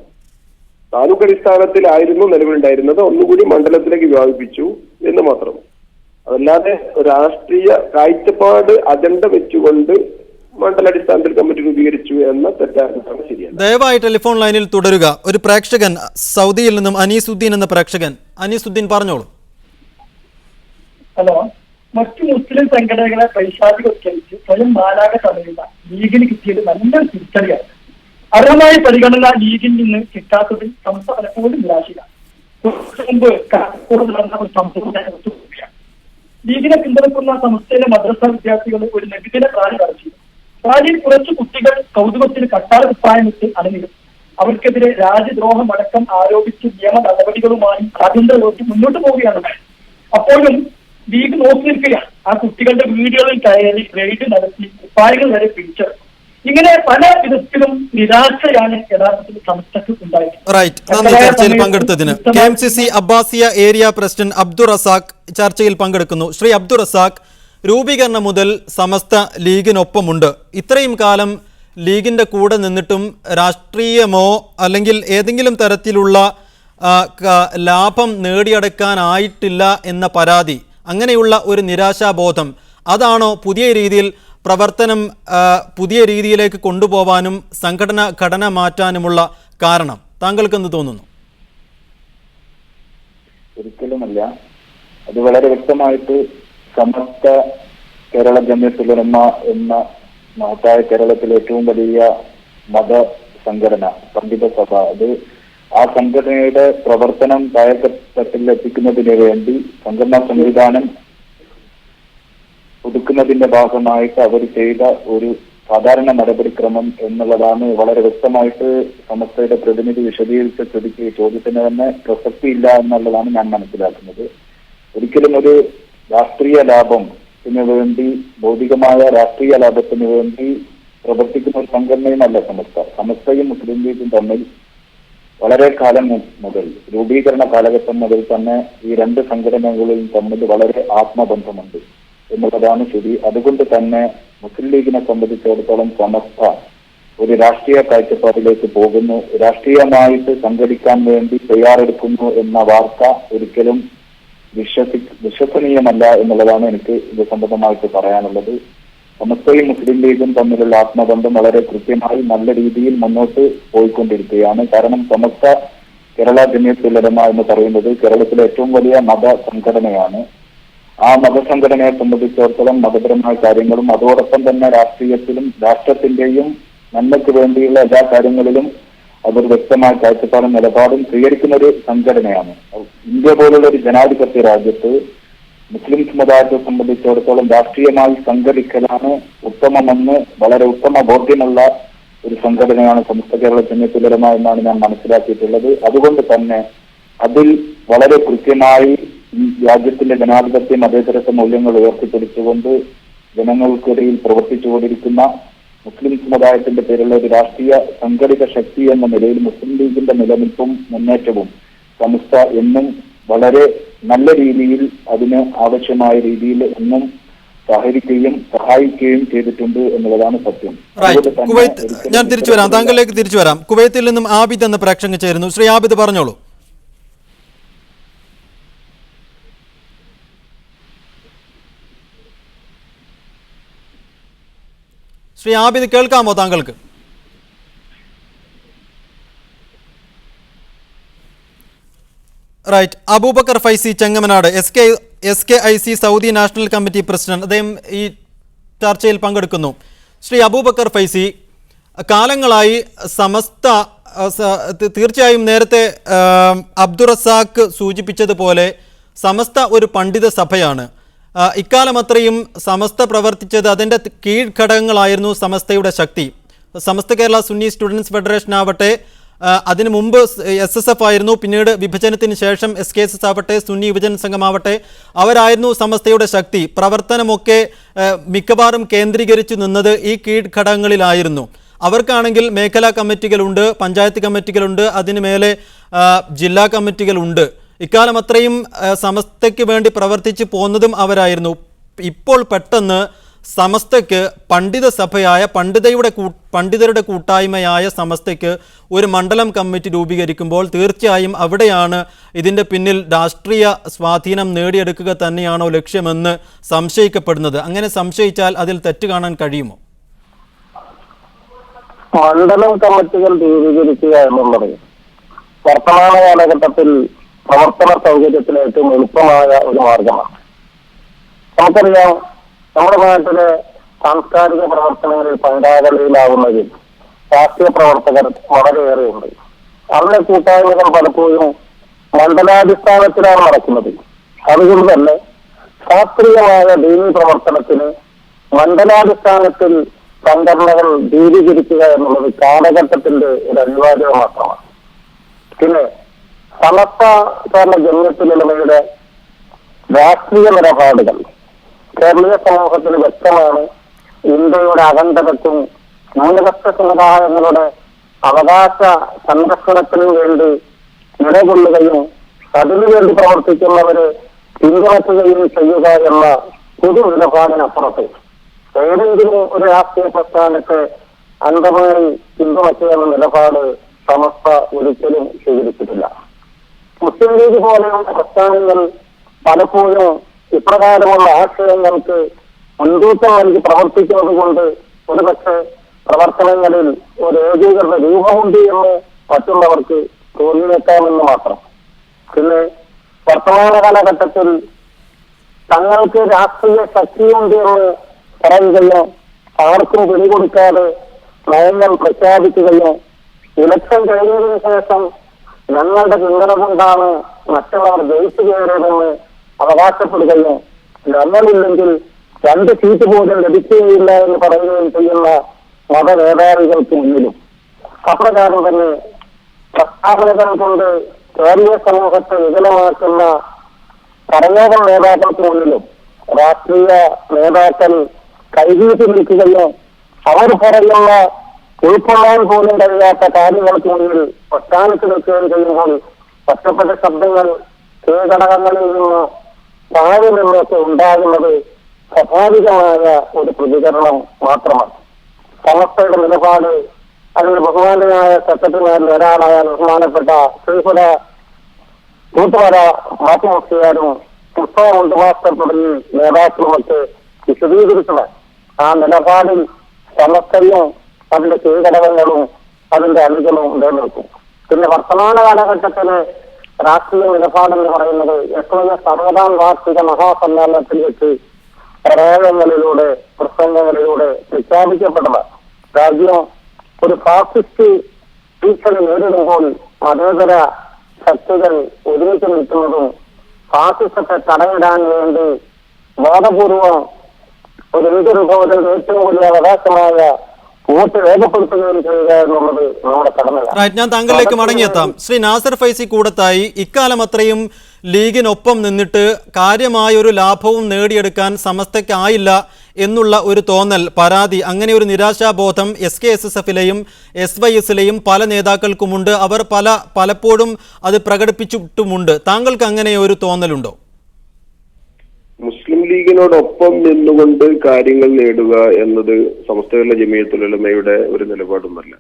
താലൂക്ക് അടിസ്ഥാനത്തിലായിരുന്നു നിലവിലുണ്ടായിരുന്നത്, ഒന്നുകൂടി മണ്ഡലത്തിലേക്ക് വ്യാപിപ്പിച്ചു എന്ന് മാത്രം. അതല്ലാതെ രാഷ്ട്രീയ കാഴ്ചപ്പാട് അജണ്ട വെച്ചുകൊണ്ട് മണ്ഡലാടിസ്ഥാനത്തിൽ കമ്മിറ്റി രൂപീകരിച്ചു എന്ന തെറ്റാണ് ശരിയാണ്. ദയവായി ടെലിഫോൺ ലൈനിൽ തുടരുക. ഒരു പ്രേക്ഷകൻ സൗദിയിൽ നിന്നും അനീസുദ്ദീൻ എന്ന പ്രേക്ഷകൻ. അനീസുദ്ദീൻ പറഞ്ഞോളൂ. ഹലോ. മറ്റു മുസ്ലിം സംഘടനകളെ പൈശാചികവൽക്കരിച്ച് സ്വയം മാലാക തടയുന്ന ലീഗിന് കിട്ടിയത് നല്ലൊരു തിരിച്ചറിയാണ്. അർഹമായ പരിഗണന ലീഗിൽ നിന്ന് കിട്ടാത്തതിൽ സംസ്ഥ പലപ്പോഴും നിരാശയിലാണ്. മുമ്പ് കാസർഗോഡ് നടന്ന ഒരു സംഭവം ഞാൻ ഒത്തുകൂടിയാണ്. ലീഗിനെ പിന്തുണക്കുന്ന സംസ്ഥയിലെ മദ്രസ വിദ്യാർത്ഥികൾ ഒരു നബിദിന റാലി നടത്തിയിരുന്നു. റാലിയിൽ കുറച്ച് കുട്ടികൾ കൗതുകത്തിന് കട്ടാള കുപ്പായമിട്ട് അണിനിരും. അവർക്കെതിരെ രാജ്യദ്രോഹം അടക്കം ആരോപിച്ച് നിയമ നടപടികളുമായി ആഭ്യന്തര വകുപ്പ് മുന്നോട്ട് പോവുകയാണ്. അപ്പോഴും ലീഗ് നോക്കി നിൽക്കുകയാണ്. ആ കുട്ടികളുടെ വീടുകളിൽ കയറി റെയ്ഡ് നടത്തി കുപ്പായങ്ങൾ വരെ പിടിച്ചെടുക്കും. ഇങ്ങനെ പല വിധത്തിലും നിരാശയാണ് യഥാർത്ഥത്തിൽ സംസ്ഥക്ക് ഉണ്ടായിട്ടുള്ളത്. ചർച്ചയിൽ പങ്കെടുത്തതിന് KMCC Abbasiya area president Abdul Razak ചർച്ചയിൽ പങ്കെടുക്കുന്നു. ശ്രീ അബ്ദുൾ റസാഖ്, രൂപീകരണം മുതൽ സമസ്ത ലീഗിനൊപ്പമുണ്ട്. ഇത്രയും കാലം ലീഗിന്റെ കൂടെ നിന്നിട്ടും രാഷ്ട്രീയമോ അല്ലെങ്കിൽ ഏതെങ്കിലും തരത്തിലുള്ള ലാഭം നേടിയെടുക്കാനായിട്ടില്ല എന്ന പരാതി, അങ്ങനെയുള്ള ഒരു നിരാശാബോധം, അതാണോ പുതിയ രീതിയിൽ പ്രവർത്തനം പുതിയ രീതിയിലേക്ക് കൊണ്ടുപോകാനും ഘടന മാറ്റാനുമുള്ള കാരണം? താങ്കൾക്കെന്ത് തോന്നുന്നു? ഒരിക്കലുമല്ല. അത് വളരെ വ്യക്തമായിട്ട് സമസ്ത കേരള ജമിയത്തുൽ ഉലമ എന്ന മഹത്തായ കേരളത്തിലെ ഏറ്റവും വലിയ മത സംഘടന, പണ്ഡിത സഭ, അത് ആ സംഘടനയുടെ പ്രവർത്തനം താഴെത്തട്ടിൽ എത്തിക്കുന്നതിന് വേണ്ടി സംഘടനാ സംവിധാനം പുതുക്കുന്നതിന്റെ ഭാഗമായിട്ട് അവർ ചെയ്ത ഒരു സാധാരണ നടപടിക്രമം എന്നുള്ളതാണ്. വളരെ വ്യക്തമായിട്ട് സമസ്തയുടെ പ്രതിനിധി വിശദീകരിച്ച ചോദ്യത്തിന് തന്നെ പ്രസക്തിയില്ല എന്നുള്ളതാണ് ഞാൻ മനസ്സിലാക്കുന്നത്. ഒരിക്കലും ഒരു രാഷ്ട്രീയ ലാഭത്തിന് വേണ്ടി, ഭൗതികമായ രാഷ്ട്രീയ ലാഭത്തിന് വേണ്ടി പ്രവർത്തിക്കുന്ന ഒരു സംഘടനയുമല്ല സമസ്ത. സമസ്തയും മുസ്ലിം ലീഗും തമ്മിൽ വളരെ കാലം മുതൽ, രൂപീകരണ കാലഘട്ടം മുതൽ തന്നെ ഈ രണ്ട് സംഘടനകളും തമ്മിൽ വളരെ ആത്മബന്ധമുണ്ട് എന്നുള്ളതാണ് ശരി. അതുകൊണ്ട് തന്നെ മുസ്ലിം ലീഗിനെ സംബന്ധിച്ചിടത്തോളം സമസ്ത ഒരു രാഷ്ട്രീയ കാഴ്ചപ്പാടിലേക്ക് പോകുന്നു, രാഷ്ട്രീയമായിട്ട് സംഘടിക്കാൻ വേണ്ടി തയ്യാറെടുക്കുന്നു എന്ന വാർത്ത ഒരിക്കലും വിശ്വസനീയമല്ല എന്നുള്ളതാണ് എനിക്ക് ഇത് സംബന്ധമായിട്ട് പറയാനുള്ളത്. സമസ്തയും മുസ്ലിം ലീഗും തമ്മിലുള്ള ആത്മബന്ധം വളരെ കൃത്യമായി നല്ല രീതിയിൽ മുന്നോട്ട് പോയിക്കൊണ്ടിരിക്കുകയാണ്. കാരണം സമസ്ത കേരള ജമിയത്തുൽ ഉലമ എന്ന് പറയുന്നത് കേരളത്തിലെ ഏറ്റവും വലിയ മത സംഘടനയാണ്. ആ മതസംഘടനയെ സംബന്ധിച്ചിടത്തോളം മതപരമായ കാര്യങ്ങളും അതോടൊപ്പം തന്നെ രാഷ്ട്രീയത്തിലും രാഷ്ട്രത്തിന്റെയും നന്മയ്ക്ക് വേണ്ടിയുള്ള എല്ലാ കാര്യങ്ങളിലും അവർ വ്യക്തമായ കാഴ്ചപ്പാടും നിലപാടും സ്വീകരിക്കുന്ന ഒരു സംഘടനയാണ്. ഇന്ത്യ പോലുള്ള ഒരു ജനാധിപത്യ രാജ്യത്ത് മുസ്ലിം സമുദായത്തെ സംബന്ധിച്ചിടത്തോളം രാഷ്ട്രീയമായി സംഘടിക്കലാണ് ഉത്തമമെന്ന് വളരെ ഉത്തമ ബോധ്യമുള്ള ഒരു സംഘടനയാണ് സമസ്ത കേരള ജമിയത്തുൽ ഉലമ എന്നാണ് ഞാൻ മനസ്സിലാക്കിയിട്ടുള്ളത്. അതുകൊണ്ട് തന്നെ അതിൽ വളരെ കൃത്യമായി രാജ്യത്തിന്റെ ജനാധിപത്യ മതേതരത്വ മൂല്യങ്ങൾ ഉയർത്തിപ്പിടിച്ചുകൊണ്ട് ജനങ്ങൾക്കിടയിൽ പ്രവർത്തിച്ചുകൊണ്ടിരിക്കുന്ന മുസ്ലിം സമുദായത്തിന്റെ പേരുള്ള ഒരു രാഷ്ട്രീയ സംഘടിത ശക്തി എന്ന നിലയിൽ മുസ്ലിം ലീഗിന്റെ നിലനിൽപ്പും മുന്നേറ്റവും സമസ്ത എന്നും വളരെ നല്ല രീതിയിൽ അതിന് ആവശ്യമായ രീതിയിൽ എന്നും സഹായിക്കുകയും ചെയ്തിട്ടുണ്ട് എന്നുള്ളതാണ് സത്യം. ഞാൻ തിരിച്ചു വരാം, താങ്കളിലേക്ക് തിരിച്ചു വരാം. കുവൈത്തിൽ നിന്നും ആബിദ് എന്ന പ്രേക്ഷകൻ ചേരുന്നു. ശ്രീ ആബിദ് പറഞ്ഞോളൂ. ശ്രീ ആബിദ്, കേൾക്കാമോ താങ്കൾക്ക്? Right. Abubakar Faizy Chengamanad SKIC Saudi national committee president, അദ്ദേഹം ഈ ചർച്ചയിൽ പങ്കെടുക്കുന്നു. ശ്രീ അബൂബക്കർ ഫൈസി, കാലങ്ങളായി സമസ്ത തീർച്ചയായും നേരത്തെ അബ്ദുറസാഖ് സൂചിപ്പിച്ചതുപോലെ സമസ്ത ഒരു പണ്ഡിത സഭയാണ്. ഇക്കാലം അത്രയും സമസ്ത പ്രവർത്തിച്ചത് അതിൻ്റെ കീഴ്ഘടകങ്ങളായിരുന്നു സമസ്തയുടെ ശക്തി. സമസ്ത കേരള സുന്നി സ്റ്റുഡൻസ് ഫെഡറേഷൻ ആവട്ടെ, അതിനു മുമ്പ് SSF ആയിരുന്നു, പിന്നീട് വിഭജനത്തിന് ശേഷം SKSS ആവട്ടെ, സുന്നി യുവജന സംഘമാവട്ടെ, അവരായിരുന്നു സമസ്തയുടെ ശക്തി. പ്രവർത്തനമൊക്കെ മിക്കവാറും കേന്ദ്രീകരിച്ചു നിന്നത് ഈ കീഴ്ഘടകങ്ങളിലായിരുന്നു. അവർക്കാണെങ്കിൽ മേഖലാ കമ്മിറ്റികളുണ്ട്, പഞ്ചായത്ത് കമ്മിറ്റികളുണ്ട്, അതിന് മേലെ ജില്ലാ കമ്മിറ്റികളുണ്ട്. ഇക്കാലം അത്രയും സമസ്തയ്ക്ക് വേണ്ടി പ്രവർത്തിച്ച് പോന്നതും അവരായിരുന്നു. ഇപ്പോൾ പെട്ടെന്ന് സമസ്തയ്ക്ക് പണ്ഡിത സഭയായ പണ്ഡിതരുടെ കൂട്ടായ്മയായ സമസ്തയ്ക്ക് ഒരു മണ്ഡലം കമ്മിറ്റി രൂപീകരിക്കുമ്പോൾ തീർച്ചയായും അവിടെയാണ് ഇതിൻ്റെ പിന്നിൽ രാഷ്ട്രീയ സ്വാധീനം നേടിയെടുക്കുക തന്നെയാണോ ലക്ഷ്യമെന്ന് സംശയിക്കപ്പെടുന്നത്. അങ്ങനെ സംശയിച്ചാൽ അതിൽ തെറ്റ് കാണാൻ കഴിയുമോ? മണ്ഡലം കമ്മിറ്റികൾ രൂപീകരിക്കുക എന്നുള്ളത് വർത്തമാന കാലഘട്ടത്തിൽ പ്രവർത്തന സൗകര്യത്തിന് ഏറ്റവും എളുപ്പമായ ഒരു മാർഗമാണ്. നമുക്കറിയാം, നമ്മുടെ നാട്ടിലെ സാംസ്കാരിക പ്രവർത്തനങ്ങളിൽ പങ്കാളിയിലാവുന്നതിൽ രാഷ്ട്രീയ പ്രവർത്തകർ വളരെയേറെയുണ്ട്. അവരുടെ കൂട്ടായ്മകൾ പലപ്പോഴും മണ്ഡലാടിസ്ഥാനത്തിലാണ് നടക്കുന്നത്. അതുകൊണ്ട് തന്നെ ശാസ്ത്രീയമായ ദീനീ പ്രവർത്തനത്തിന് മണ്ഡലാടിസ്ഥാനത്തിൽ സംഘടനകൾ രൂപീകരിക്കുക എന്നുള്ളത് കാലഘട്ടത്തിന്റെ ഒരു അനിവാര്യത മാത്രമാണ്. പിന്നെ സമസ്ത കേരള ജമിയത്തുൽ-ഉലമയുടെ രാഷ്ട്രീയ നിലപാടുകൾ കേരളീയ സമൂഹത്തിന് വ്യക്തമാണ്. ഇന്ത്യയുടെ അഖണ്ഡതയ്ക്കും ന്യൂനപക്ഷ സമുദായങ്ങളുടെ അവകാശ സംരക്ഷണത്തിനും വേണ്ടി നിലകൊള്ളുകയും അതിനുവേണ്ടി പ്രവർത്തിക്കുന്നവരെ പിന്തുണയ്ക്കുകയും ചെയ്യുക എന്ന പൊതു നിലപാടിനപ്പുറത്ത് ഏതെങ്കിലും ഒരു രാഷ്ട്രീയ പ്രസ്ഥാനത്തെ അന്ധമായി പിന്തുണയ്ക്കുക എന്ന നിലപാട് സമസ്ത ഒരിക്കലും സ്വീകരിച്ചിട്ടില്ല. മുസ്ലിം ലീഗ് പോലെയുള്ള പ്രസ്ഥാനങ്ങൾ പലപ്പോഴും ഇപ്രകാരമുള്ള ആശയങ്ങൾക്ക് മുൻതൂക്കം നൽകി പ്രവർത്തിക്കുന്നത് കൊണ്ട് ഒരുപക്ഷെ പ്രവർത്തനങ്ങളിൽ ഒരു ഏകീകൃത രൂപമുണ്ട് എന്ന് മറ്റുള്ളവർക്ക് തോന്നിയേക്കാമെന്ന് മാത്രം. പിന്നെ വർത്തമാന കാലഘട്ടത്തിൽ തങ്ങൾക്ക് രാഷ്ട്രീയ ശക്തിയുണ്ട് എന്ന് പറയുകയും ആർക്കും പിടികൊടുക്കാതെ നയങ്ങൾ പ്രഖ്യാപിക്കുകയും ഇലക്ഷൻ കഴിഞ്ഞതിനു ശേഷം ഞങ്ങളുടെ പിന്തുണ കൊണ്ടാണ് മറ്റുള്ളവർ ജയിച്ചു കയറിയതെന്ന് അവകാശപ്പെടുകയും ഞങ്ങളില്ലെങ്കിൽ 2 സീറ്റ് പോലും ലഭിക്കുകയില്ല എന്ന് പറയുകയും ചെയ്യുന്ന മതനേതാവികൾക്ക് മുന്നിലും അപ്രകാരം തന്നെ പ്രസ്താവനകൾ കൊണ്ട് കേരളീയ സമൂഹത്തെ വികലമാക്കുന്ന കരയോഗം നേതാക്കൾക്ക് മുന്നിലും രാഷ്ട്രീയ നേതാക്കൾ കൈവീട്ടി നിൽക്കുകയും അവർ പറയുന്ന ഉൾക്കൊള്ളാൻ പോലും കഴിയാത്ത കാര്യങ്ങൾക്ക് മുന്നിൽ ഒറ്റാനിച്ച് നിൽക്കുകയും ചെയ്യുമ്പോൾ ഒറ്റപ്പെട്ട ശബ്ദങ്ങൾ കീഴ്ഘടകങ്ങളിൽ നിന്ന് താഴെ നിന്നൊക്കെ ഉണ്ടാകുന്നത് സ്വാഭാവികമായ ഒരു പ്രതികരണം മാത്രമാണ്. സമസ്തയുടെ നിലപാട് അതിന് ബഹുമാനമായ സെക്രട്ടറിമാരിൽ ഒരാളായ ബഹുമാനപ്പെട്ട ശ്രീപുര കൂട്ടുവര മാറ്റുമുഖ്യാരും പുസ്തകം ഉണ്ടുമാസ്റ്റർ തുടങ്ങി നേതാക്കളുമൊക്കെ വിശദീകരിച്ചത് ആ നിലപാടിൽ സമസ്തയും അതിന്റെ കീഴ്ഘടകങ്ങളും അതിന്റെ അണികളും നിലനിൽക്കും. പിന്നെ വർത്തമാന കാലഘട്ടത്തിലെ രാഷ്ട്രീയ നിലപാടെന്ന് പറയുന്നത് എത്രയോ സർവതാം വാർഷിക മഹാസമ്മേളനത്തിൽ വെച്ച് പ്രയോഗങ്ങളിലൂടെ പ്രസംഗങ്ങളിലൂടെ പ്രഖ്യാപിക്കപ്പെട്ടത് രാജ്യം ഒരു ഫാസിസ്റ്റ് ഭീഷണി നേരിടുമ്പോൾ മതേതര ശക്തികൾ ഒരുമിച്ച് നിൽക്കുന്നതും ഫാസിസത്തെ തടയിടാൻ വേണ്ടി ബോധപൂർവം ഒരു ഇന്ത്യയുടെ ഏറ്റവും വലിയ അവകാശമായ വോട്ട് രേഖപ്പെടുത്തുകയും ചെയ്യുക എന്നുള്ളത് നമ്മുടെ കടമയാണ്. ഞാൻ താങ്കളിലേക്ക് മടങ്ങിയെത്താം. ശ്രീ നാസർ ഫൈസി കൂടത്തായി, ഇക്കാലം അത്രയും ലീഗിനൊപ്പം നിന്നിട്ട് കാര്യമായ ഒരു ലാഭവും നേടിയെടുക്കാൻ സമസ്തയ്ക്കായില്ല എന്നുള്ള ഒരു തോന്നൽ, പരാതി, അങ്ങനെ ഒരു നിരാശാബോധം SKSSFിലെയും SYSലെയും പല നേതാക്കൾക്കുമുണ്ട്. അവർ പലപ്പോഴും അത് പ്രകടിപ്പിച്ചിട്ടുമുണ്ട്. താങ്കൾക്ക് അങ്ങനെ ഒരു തോന്നലുണ്ടോ? മുസ്ലിം ലീഗിനോടൊപ്പം നിന്നുകൊണ്ട് കാര്യങ്ങൾ നേടുക എന്നത് സമസ്ത കേരള ജമിയത്തുൽ-ഉലമയുടെ ഒരു നിലപാടൊന്നല്ല.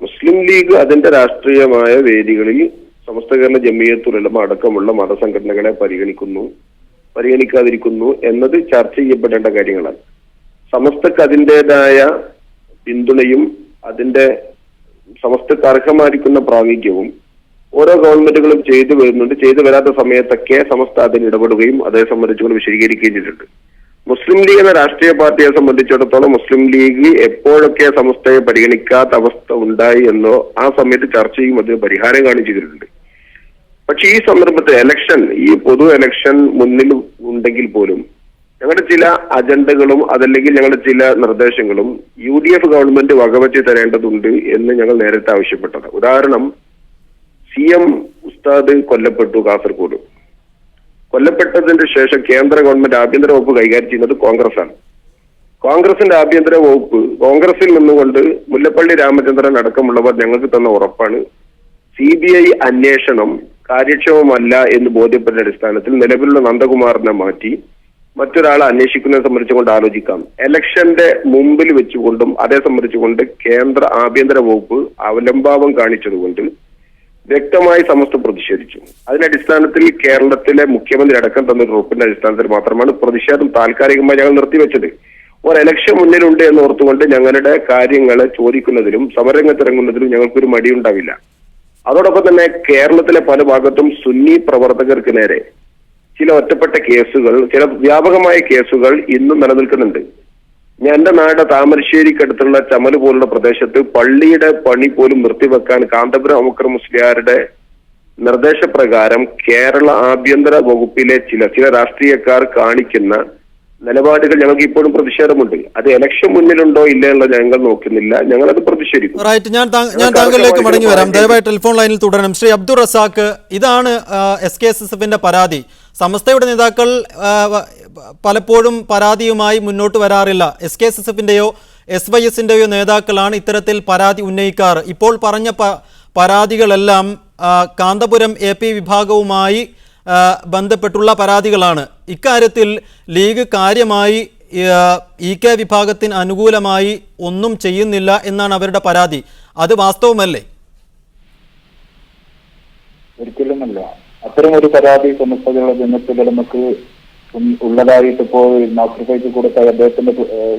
മുസ്ലിം ലീഗ് അതിന്റെ രാഷ്ട്രീയമായ വേദികളിൽ സമസ്ത കേരള ജമിയത്തുൽ-ഉലമ അടക്കമുള്ള മതസംഘടനകളെ പരിഗണിക്കാതിരിക്കുന്നു എന്നത് ചർച്ച ചെയ്യപ്പെടേണ്ട കാര്യങ്ങളാണ്. സമസ്തക്ക് അതിൻ്റെതായ പിന്തുണയും അതിന്റെ സമസ്തക്ക് അർഹമായിരിക്കുന്ന പ്രാമുഖ്യവും ഓരോ ഗവൺമെന്റുകളും ചെയ്തു വരുന്നുണ്ട്. ചെയ്തു വരാത്ത സമയത്തൊക്കെ സമസ്ത അതിന് ഇടപെടുകയും അതേ സംബന്ധിച്ചുകൊണ്ട് വിശദീകരിക്കുകയും ചെയ്തിട്ടുണ്ട്. മുസ്ലിം ലീഗ് എന്ന രാഷ്ട്രീയ പാർട്ടിയെ സംബന്ധിച്ചിടത്തോളം മുസ്ലിം ലീഗ് എപ്പോഴൊക്കെ സമസ്തയെ പരിഗണിക്കാത്ത അവസ്ഥ ഉണ്ടായി എന്നോ ആ സമയത്ത് ചർച്ച ചെയ്യും അതിന് പരിഹാരം കാണിച്ചിട്ടുണ്ട്. പക്ഷെ ഈ സന്ദർഭത്തിൽ ഈ പൊതു എലക്ഷൻ മുന്നിൽ ഉണ്ടെങ്കിൽ പോലും ഞങ്ങളുടെ ചില അജണ്ടകളും അതല്ലെങ്കിൽ ഞങ്ങളുടെ ചില നിർദ്ദേശങ്ങളും UDF ഗവൺമെന്റ് വകവെച്ച് തരേണ്ടതുണ്ട് എന്ന് ഞങ്ങൾ നേരത്തെ ആവശ്യപ്പെട്ടത്. ഉദാഹരണം, CM ഉസ്താദ് കൊല്ലപ്പെട്ടു കാസർഗോഡ്. കൊല്ലപ്പെട്ടതിന് ശേഷം കേന്ദ്ര ഗവൺമെന്റ് ആഭ്യന്തര വകുപ്പ് കൈകാര്യം ചെയ്യുന്നത് കോൺഗ്രസാണ്. കോൺഗ്രസിന്റെ ആഭ്യന്തര വകുപ്പ് കോൺഗ്രസിൽ നിന്നുകൊണ്ട് മുല്ലപ്പള്ളി രാമചന്ദ്രൻ അടക്കമുള്ളവർ ഞങ്ങൾക്ക് തന്ന ഉറപ്പാണ് CBI അന്വേഷണം കാര്യക്ഷമമല്ല എന്ന് ബോധ്യപ്പെട്ട അടിസ്ഥാനത്തിൽ നിലവിലുള്ള നന്ദകുമാറിനെ മാറ്റി മറ്റൊരാളെ അന്വേഷിക്കുന്നതിനെ സംബന്ധിച്ചുകൊണ്ട് ആലോചിക്കാം. എലക്ഷന്റെ മുമ്പിൽ വെച്ചുകൊണ്ടും അതേ സംബന്ധിച്ചുകൊണ്ട് കേന്ദ്ര ആഭ്യന്തര വകുപ്പ് അവലംബാവം കാണിച്ചതുകൊണ്ട് വ്യക്തമായി സമസ്ത പ്രതിഷേധിച്ചു. അതിന്റെ അടിസ്ഥാനത്തിൽ കേരളത്തിലെ മുഖ്യമന്ത്രി അടക്കം തന്നൊരു ഉറപ്പിന്റെ അടിസ്ഥാനത്തിൽ മാത്രമാണ് പ്രതിഷേധം താൽക്കാലികമായി ഞങ്ങൾ നിർത്തിവെച്ചത്. ഒരു എലക്ഷൻ മുന്നിലുണ്ട് എന്ന് ഓർത്തുകൊണ്ട് ഞങ്ങളുടെ കാര്യങ്ങൾ ചോദിക്കുന്നതിലും സമരരംഗത്തിറങ്ങുന്നതിലും ഞങ്ങൾക്കൊരു മടിയുണ്ടാവില്ല. അതോടൊപ്പം തന്നെ കേരളത്തിലെ പല ഭാഗത്തും സുന്നി പ്രവർത്തകർക്ക് നേരെ ചില ഒറ്റപ്പെട്ട കേസുകൾ, ചില വ്യാപകമായ കേസുകൾ ഇന്നും നിലനിൽക്കുന്നുണ്ട്. എന്റെ നാട് താമരശ്ശേരിക്കടുത്തുള്ള ചമൽ പോലുള്ള പ്രദേശത്ത് പള്ളിയുടെ പണി പോലും നിർത്തിവെക്കാൻ കാന്തപുരം അബൂബക്കർ മുസ്ലിയാരുടെ നിർദ്ദേശപ്രകാരം കേരള ആഭ്യന്തര വകുപ്പിലെ ചില രാഷ്ട്രീയക്കാർ കാണിക്കുന്ന നിലപാടുകൾ ഞങ്ങൾക്ക് ഇപ്പോഴും പ്രതിഷേധമുണ്ട്. അത് എലക്ഷൻ മുന്നിലുണ്ടോ ഇല്ല എന്നുള്ളത് ഞങ്ങൾ നോക്കുന്നില്ല, ഞങ്ങളത് പ്രതിഷേധിക്കും. റൈറ്റ്, ഞാൻ താങ്കളിലേക്ക് മടങ്ങി വരാം. ദയവായി ടെലിഫോൺ ലൈനിൽ തുടരണം. ശ്രീ അബ്ദുൾ റസാഖ്, ഇതാണ് SKSSFന്റെ പരാതി. സമസ്തയുടെ നേതാക്കൾ പലപ്പോഴും പരാതിയുമായി മുന്നോട്ട് വരാറില്ല. SKSSFന്റെയോ SYSന്റെയോ നേതാക്കളാണ് ഇത്തരത്തിൽ പരാതി ഉന്നയിക്കാറ്. ഇപ്പോൾ പറഞ്ഞ പരാതികളെല്ലാം കാന്തപുരം AP വിഭാഗവുമായി ബന്ധപ്പെട്ടുള്ള പരാതികളാണ്. ഇക്കാര്യത്തിൽ ലീഗ് കാര്യമായി EK വിഭാഗത്തിന് അനുകൂലമായി ഒന്നും ചെയ്യുന്നില്ല എന്നാണ് അവരുടെ പരാതി. അത് വാസ്തവമല്ലേ? ഒരിക്കലുമല്ല. അത്തരമൊരു പരാതി സമസ്തകളുടെ ജനത്തിൽ നമുക്ക് ഉള്ളതായിട്ട് ഇപ്പോൾ നാസിർ കൊടുത്ത അദ്ദേഹത്തിന്റെ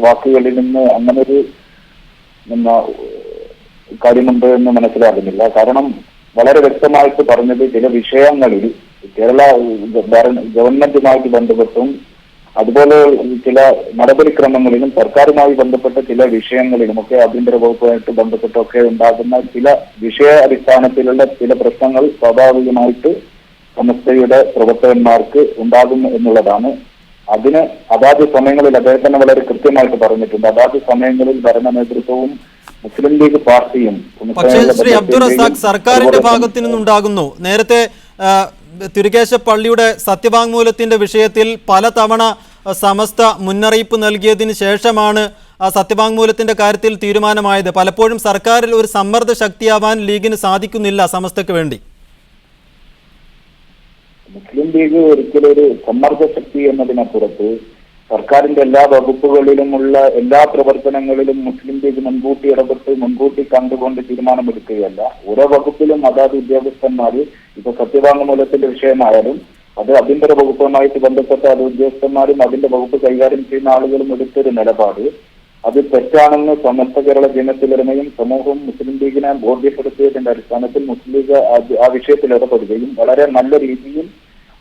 വാക്കുകളിൽ നിന്ന് അങ്ങനൊരു കാര്യമുണ്ട് എന്ന് മനസ്സിലാകുന്നില്ല. കാരണം വളരെ വ്യക്തമായിട്ട് പറഞ്ഞത് ചില വിഷയങ്ങളിൽ കേരള ഗവൺമെന്റുമായിട്ട് ബന്ധപ്പെട്ടും അതുപോലെ ചില നടപടിക്രമങ്ങളിലും സർക്കാരുമായി ബന്ധപ്പെട്ട ചില വിഷയങ്ങളിലുമൊക്കെ ആഭ്യന്തര വകുപ്പുമായിട്ട് ബന്ധപ്പെട്ടൊക്കെ ഉണ്ടാകുന്ന ചില വിഷയ അടിസ്ഥാനത്തിലുള്ള ചില പ്രശ്നങ്ങൾ സ്വാഭാവികമായിട്ട് സമസ്തയുടെ പ്രവർത്തകന്മാർക്ക് ഉണ്ടാകും എന്നുള്ളതാണ്. അതിന് അതാത് സമയങ്ങളിൽ അദ്ദേഹം തന്നെ വളരെ കൃത്യമായിട്ട് പറഞ്ഞിട്ടുണ്ട്. അതാത് സമയങ്ങളിൽ ഭരണ നേതൃത്വവും മുസ്ലിം ലീഗ് പാർട്ടിയും. പക്ഷേ ശ്രീ അബ്ദുൾ റസാഖ്, സർക്കാരിന്റെ ഭാഗത്തു നിന്നുണ്ടാകുന്നു. നേരത്തെ തിരുകേശ പള്ളിയുടെ സത്യവാങ്മൂലത്തിന്റെ വിഷയത്തിൽ പലതവണ സമസ്ത മുന്നറിയിപ്പ് നൽകിയതിന് ശേഷമാണ് ആ സത്യവാങ്മൂലത്തിന്റെ കാര്യത്തിൽ തീരുമാനമായത്. പലപ്പോഴും സർക്കാരിൽ ഒരു സമ്മർദ്ദ ശക്തിയാവാൻ ലീഗിന് സാധിക്കുന്നില്ല സമസ്തയ്ക്ക് വേണ്ടി. മുസ്ലിം ലീഗ് ഒരിക്കലും ഒരു സമ്മർദ്ദ ശക്തി എന്നതിനപ്പുറത്ത് സർക്കാരിന്റെ എല്ലാ വകുപ്പുകളിലുമുള്ള എല്ലാ പ്രവർത്തനങ്ങളിലും മുസ്ലിം ലീഗ് മുൻകൂട്ടി കണ്ടുകൊണ്ട് തീരുമാനമെടുക്കുകയല്ല. ഓരോ വകുപ്പിലും അതാത് ഉദ്യോഗസ്ഥന്മാര്, ഇപ്പൊ സത്യവാങ്മൂലത്തിന്റെ വിഷയമായാലും അത് ആഭ്യന്തര വകുപ്പുമായിട്ട് ബന്ധപ്പെട്ട അത് ഉദ്യോഗസ്ഥന്മാരും അതിന്റെ വകുപ്പ് കൈകാര്യം ചെയ്യുന്ന ആളുകളും എടുത്തൊരു നിലപാട് അത് തെറ്റാണെന്ന് സമസ്ത കേരള ജനത്തിലിറങ്ങുകയും സമൂഹവും മുസ്ലിം ലീഗിനെ ബോധ്യപ്പെടുത്തിയതിന്റെ അടിസ്ഥാനത്തിൽ മുസ്ലിം ലീഗ് ആ വിഷയത്തിൽ ഇടപെടുകയും വളരെ നല്ല രീതിയിൽ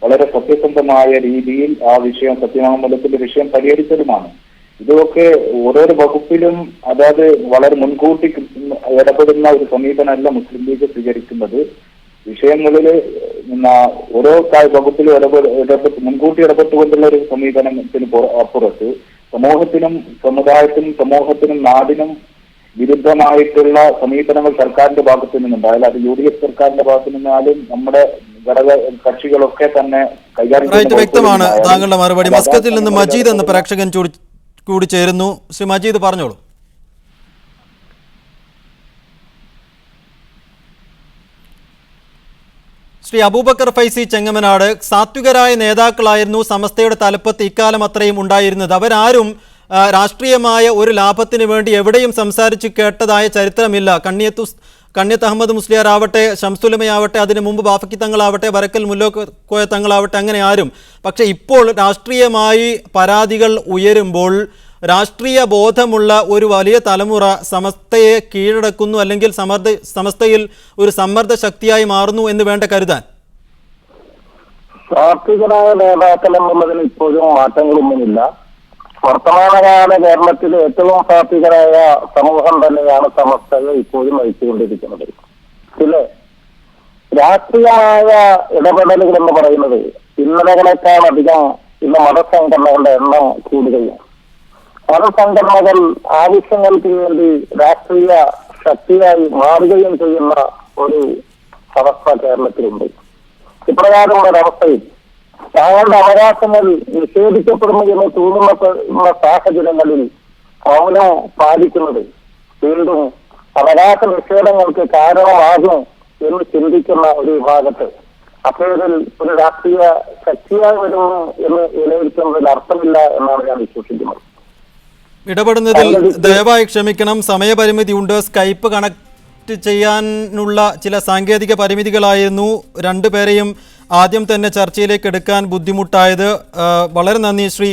വളരെ സത്യസന്ധമായ രീതിയിൽ ആ വിഷയം സത്യവാങ്മൂലത്തിന്റെ വിഷയം പരിഹരിച്ചതുമാണ്. ഇതൊക്കെ ഓരോരോ വകുപ്പിലും അതായത് വളരെ മുൻകൂട്ടി ഇടപെടുന്ന ഒരു സമീപനമല്ല മുസ്ലിം ലീഗ് സ്വീകരിക്കുന്നത്. വിഷയങ്ങളിൽ ഓരോ വകുപ്പിലും മുൻകൂട്ടി ഇടപെട്ടുകൊണ്ടുള്ള ഒരു സമീപനത്തിന് അപ്പുറത്ത് സമൂഹത്തിനും സമൂഹത്തിനും നാടിനും വിരുദ്ധമായിട്ടുള്ള സമീപനങ്ങൾ സർക്കാരിന്റെ ഭാഗത്തു നിന്നുണ്ടായാലും അത് UDF സർക്കാരിന്റെ ഭാഗത്തു നിന്നാലും നമ്മുടെ ഘടക കക്ഷികളൊക്കെ തന്നെ കൈകാര്യം ചെയ്യുന്നത് വ്യക്തമാണ്. താങ്കളുടെ മറുപടി. മസ്കത്തിൽ നിന്ന് മജീദ് എന്ന പ്രേക്ഷകൻ കൂടി ചേരുന്നു. ശ്രീ മജീദ്, പറഞ്ഞോളൂ. ശ്രീ അബൂബക്കർ ഫൈസി ചെങ്ങമനാട്, സാത്വികരായ നേതാക്കളായിരുന്നു സമസ്തയുടെ തലപ്പത്ത് ഇക്കാലം അത്രയും ഉണ്ടായിരുന്നത്. അവരാരും രാഷ്ട്രീയമായ ഒരു ലാഭത്തിന് വേണ്ടി എവിടെയും സംസാരിച്ച് കേട്ടതായ ചരിത്രമില്ല. കണ്യത്ത് അഹമ്മദ് മുസ്ലിയാർ ആവട്ടെ, ഷംസുലമയാവട്ടെ, അതിനു മുമ്പ് ബാഫക്കി തങ്ങളാവട്ടെ, വരക്കൽ മുല്ലോക്കോയ തങ്ങളാവട്ടെ, അങ്ങനെ ആരും. പക്ഷെ ഇപ്പോൾ രാഷ്ട്രീയമായി പരാതികൾ ഉയരുമ്പോൾ രാഷ്ട്രീയ ബോധമുള്ള ഒരു വലിയ തലമുറ സമസ്തയെ കീഴടക്കുന്നു, അല്ലെങ്കിൽ സമസ്തയിൽ ഒരു സമ്മർദ്ദ ശക്തിയായി മാറുന്നു എന്ന് വേണ്ട കരുതാൻ? സാത്വികരായ നേതാക്കളെന്നുള്ളതിന് ഇപ്പോഴും മാറ്റങ്ങളൊന്നുമില്ല. വർത്തമാനകാല കേരളത്തിലെ ഏറ്റവും സാത്വികരായ സമൂഹം തന്നെയാണ് സമസ്തയെ ഇപ്പോഴും നയിച്ചുകൊണ്ടിരിക്കുന്നത്. പിന്നെ രാഷ്ട്രീയമായ ഇടപെടലുകൾ എന്ന് പറയുന്നത് ഇന്നലകളെക്കാൾ അധികം ഇന്ന് മതസംഘടനകളുടെ എണ്ണം കൂടുകയും മതസംഘടനകൾ ആവശ്യങ്ങൾക്ക് വേണ്ടി രാഷ്ട്രീയ ശക്തിയായി മാറുകയും ചെയ്യുന്ന ഒരു അവസ്ഥ കേരളത്തിലുണ്ട്. ഇപ്രകാരമുള്ള ഒരവസ്ഥയിൽ താങ്കളുടെ അവകാശങ്ങൾ നിഷേധിക്കപ്പെടുന്നു എന്ന് തോന്നുന്ന സാഹചര്യങ്ങളിൽ മൗനം പാലിക്കുന്നത് വീണ്ടും അവകാശ നിഷേധങ്ങൾക്ക് കാരണമാകും എന്ന് ചിന്തിക്കുന്ന ഒരു വിഭാഗത്ത് അപ്പോഴിൽ ഒരു രാഷ്ട്രീയ ശക്തിയായി വരുന്നു എന്ന് വിലയിരുത്തുന്നതിൽ അർത്ഥമില്ല എന്നാണ് ഞാൻ വിശ്വസിക്കുന്നത്. ഇടപെടുന്നതിൽ ദയവായി ക്ഷമിക്കണം, സമയപരിമിതി ഉണ്ട്. സ്കൈപ്പ് കണക്ട് ചെയ്യാനുള്ള ചില സാങ്കേതിക പരിമിതികളായിരുന്നു രണ്ടുപേരെയും ആദ്യം തന്നെ ചർച്ചയിലേക്ക് എടുക്കാൻ ബുദ്ധിമുട്ടായത്. വളരെ നന്ദി ശ്രീ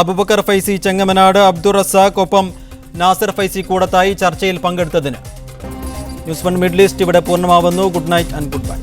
അബൂബക്കർ ഫൈസി ചെങ്ങമനാട്, അബ്ദുൾ റസാഖ്, ഒപ്പം നാസർ ഫൈസി കൂടത്തായി ചർച്ചയിൽ പങ്കെടുത്തതിന്. ന്യൂസ് 1 മിഡിൽ ഈസ്റ്റ് ഇവിടെ പൂർണ്ണമാവുന്നു. Good night and good bye.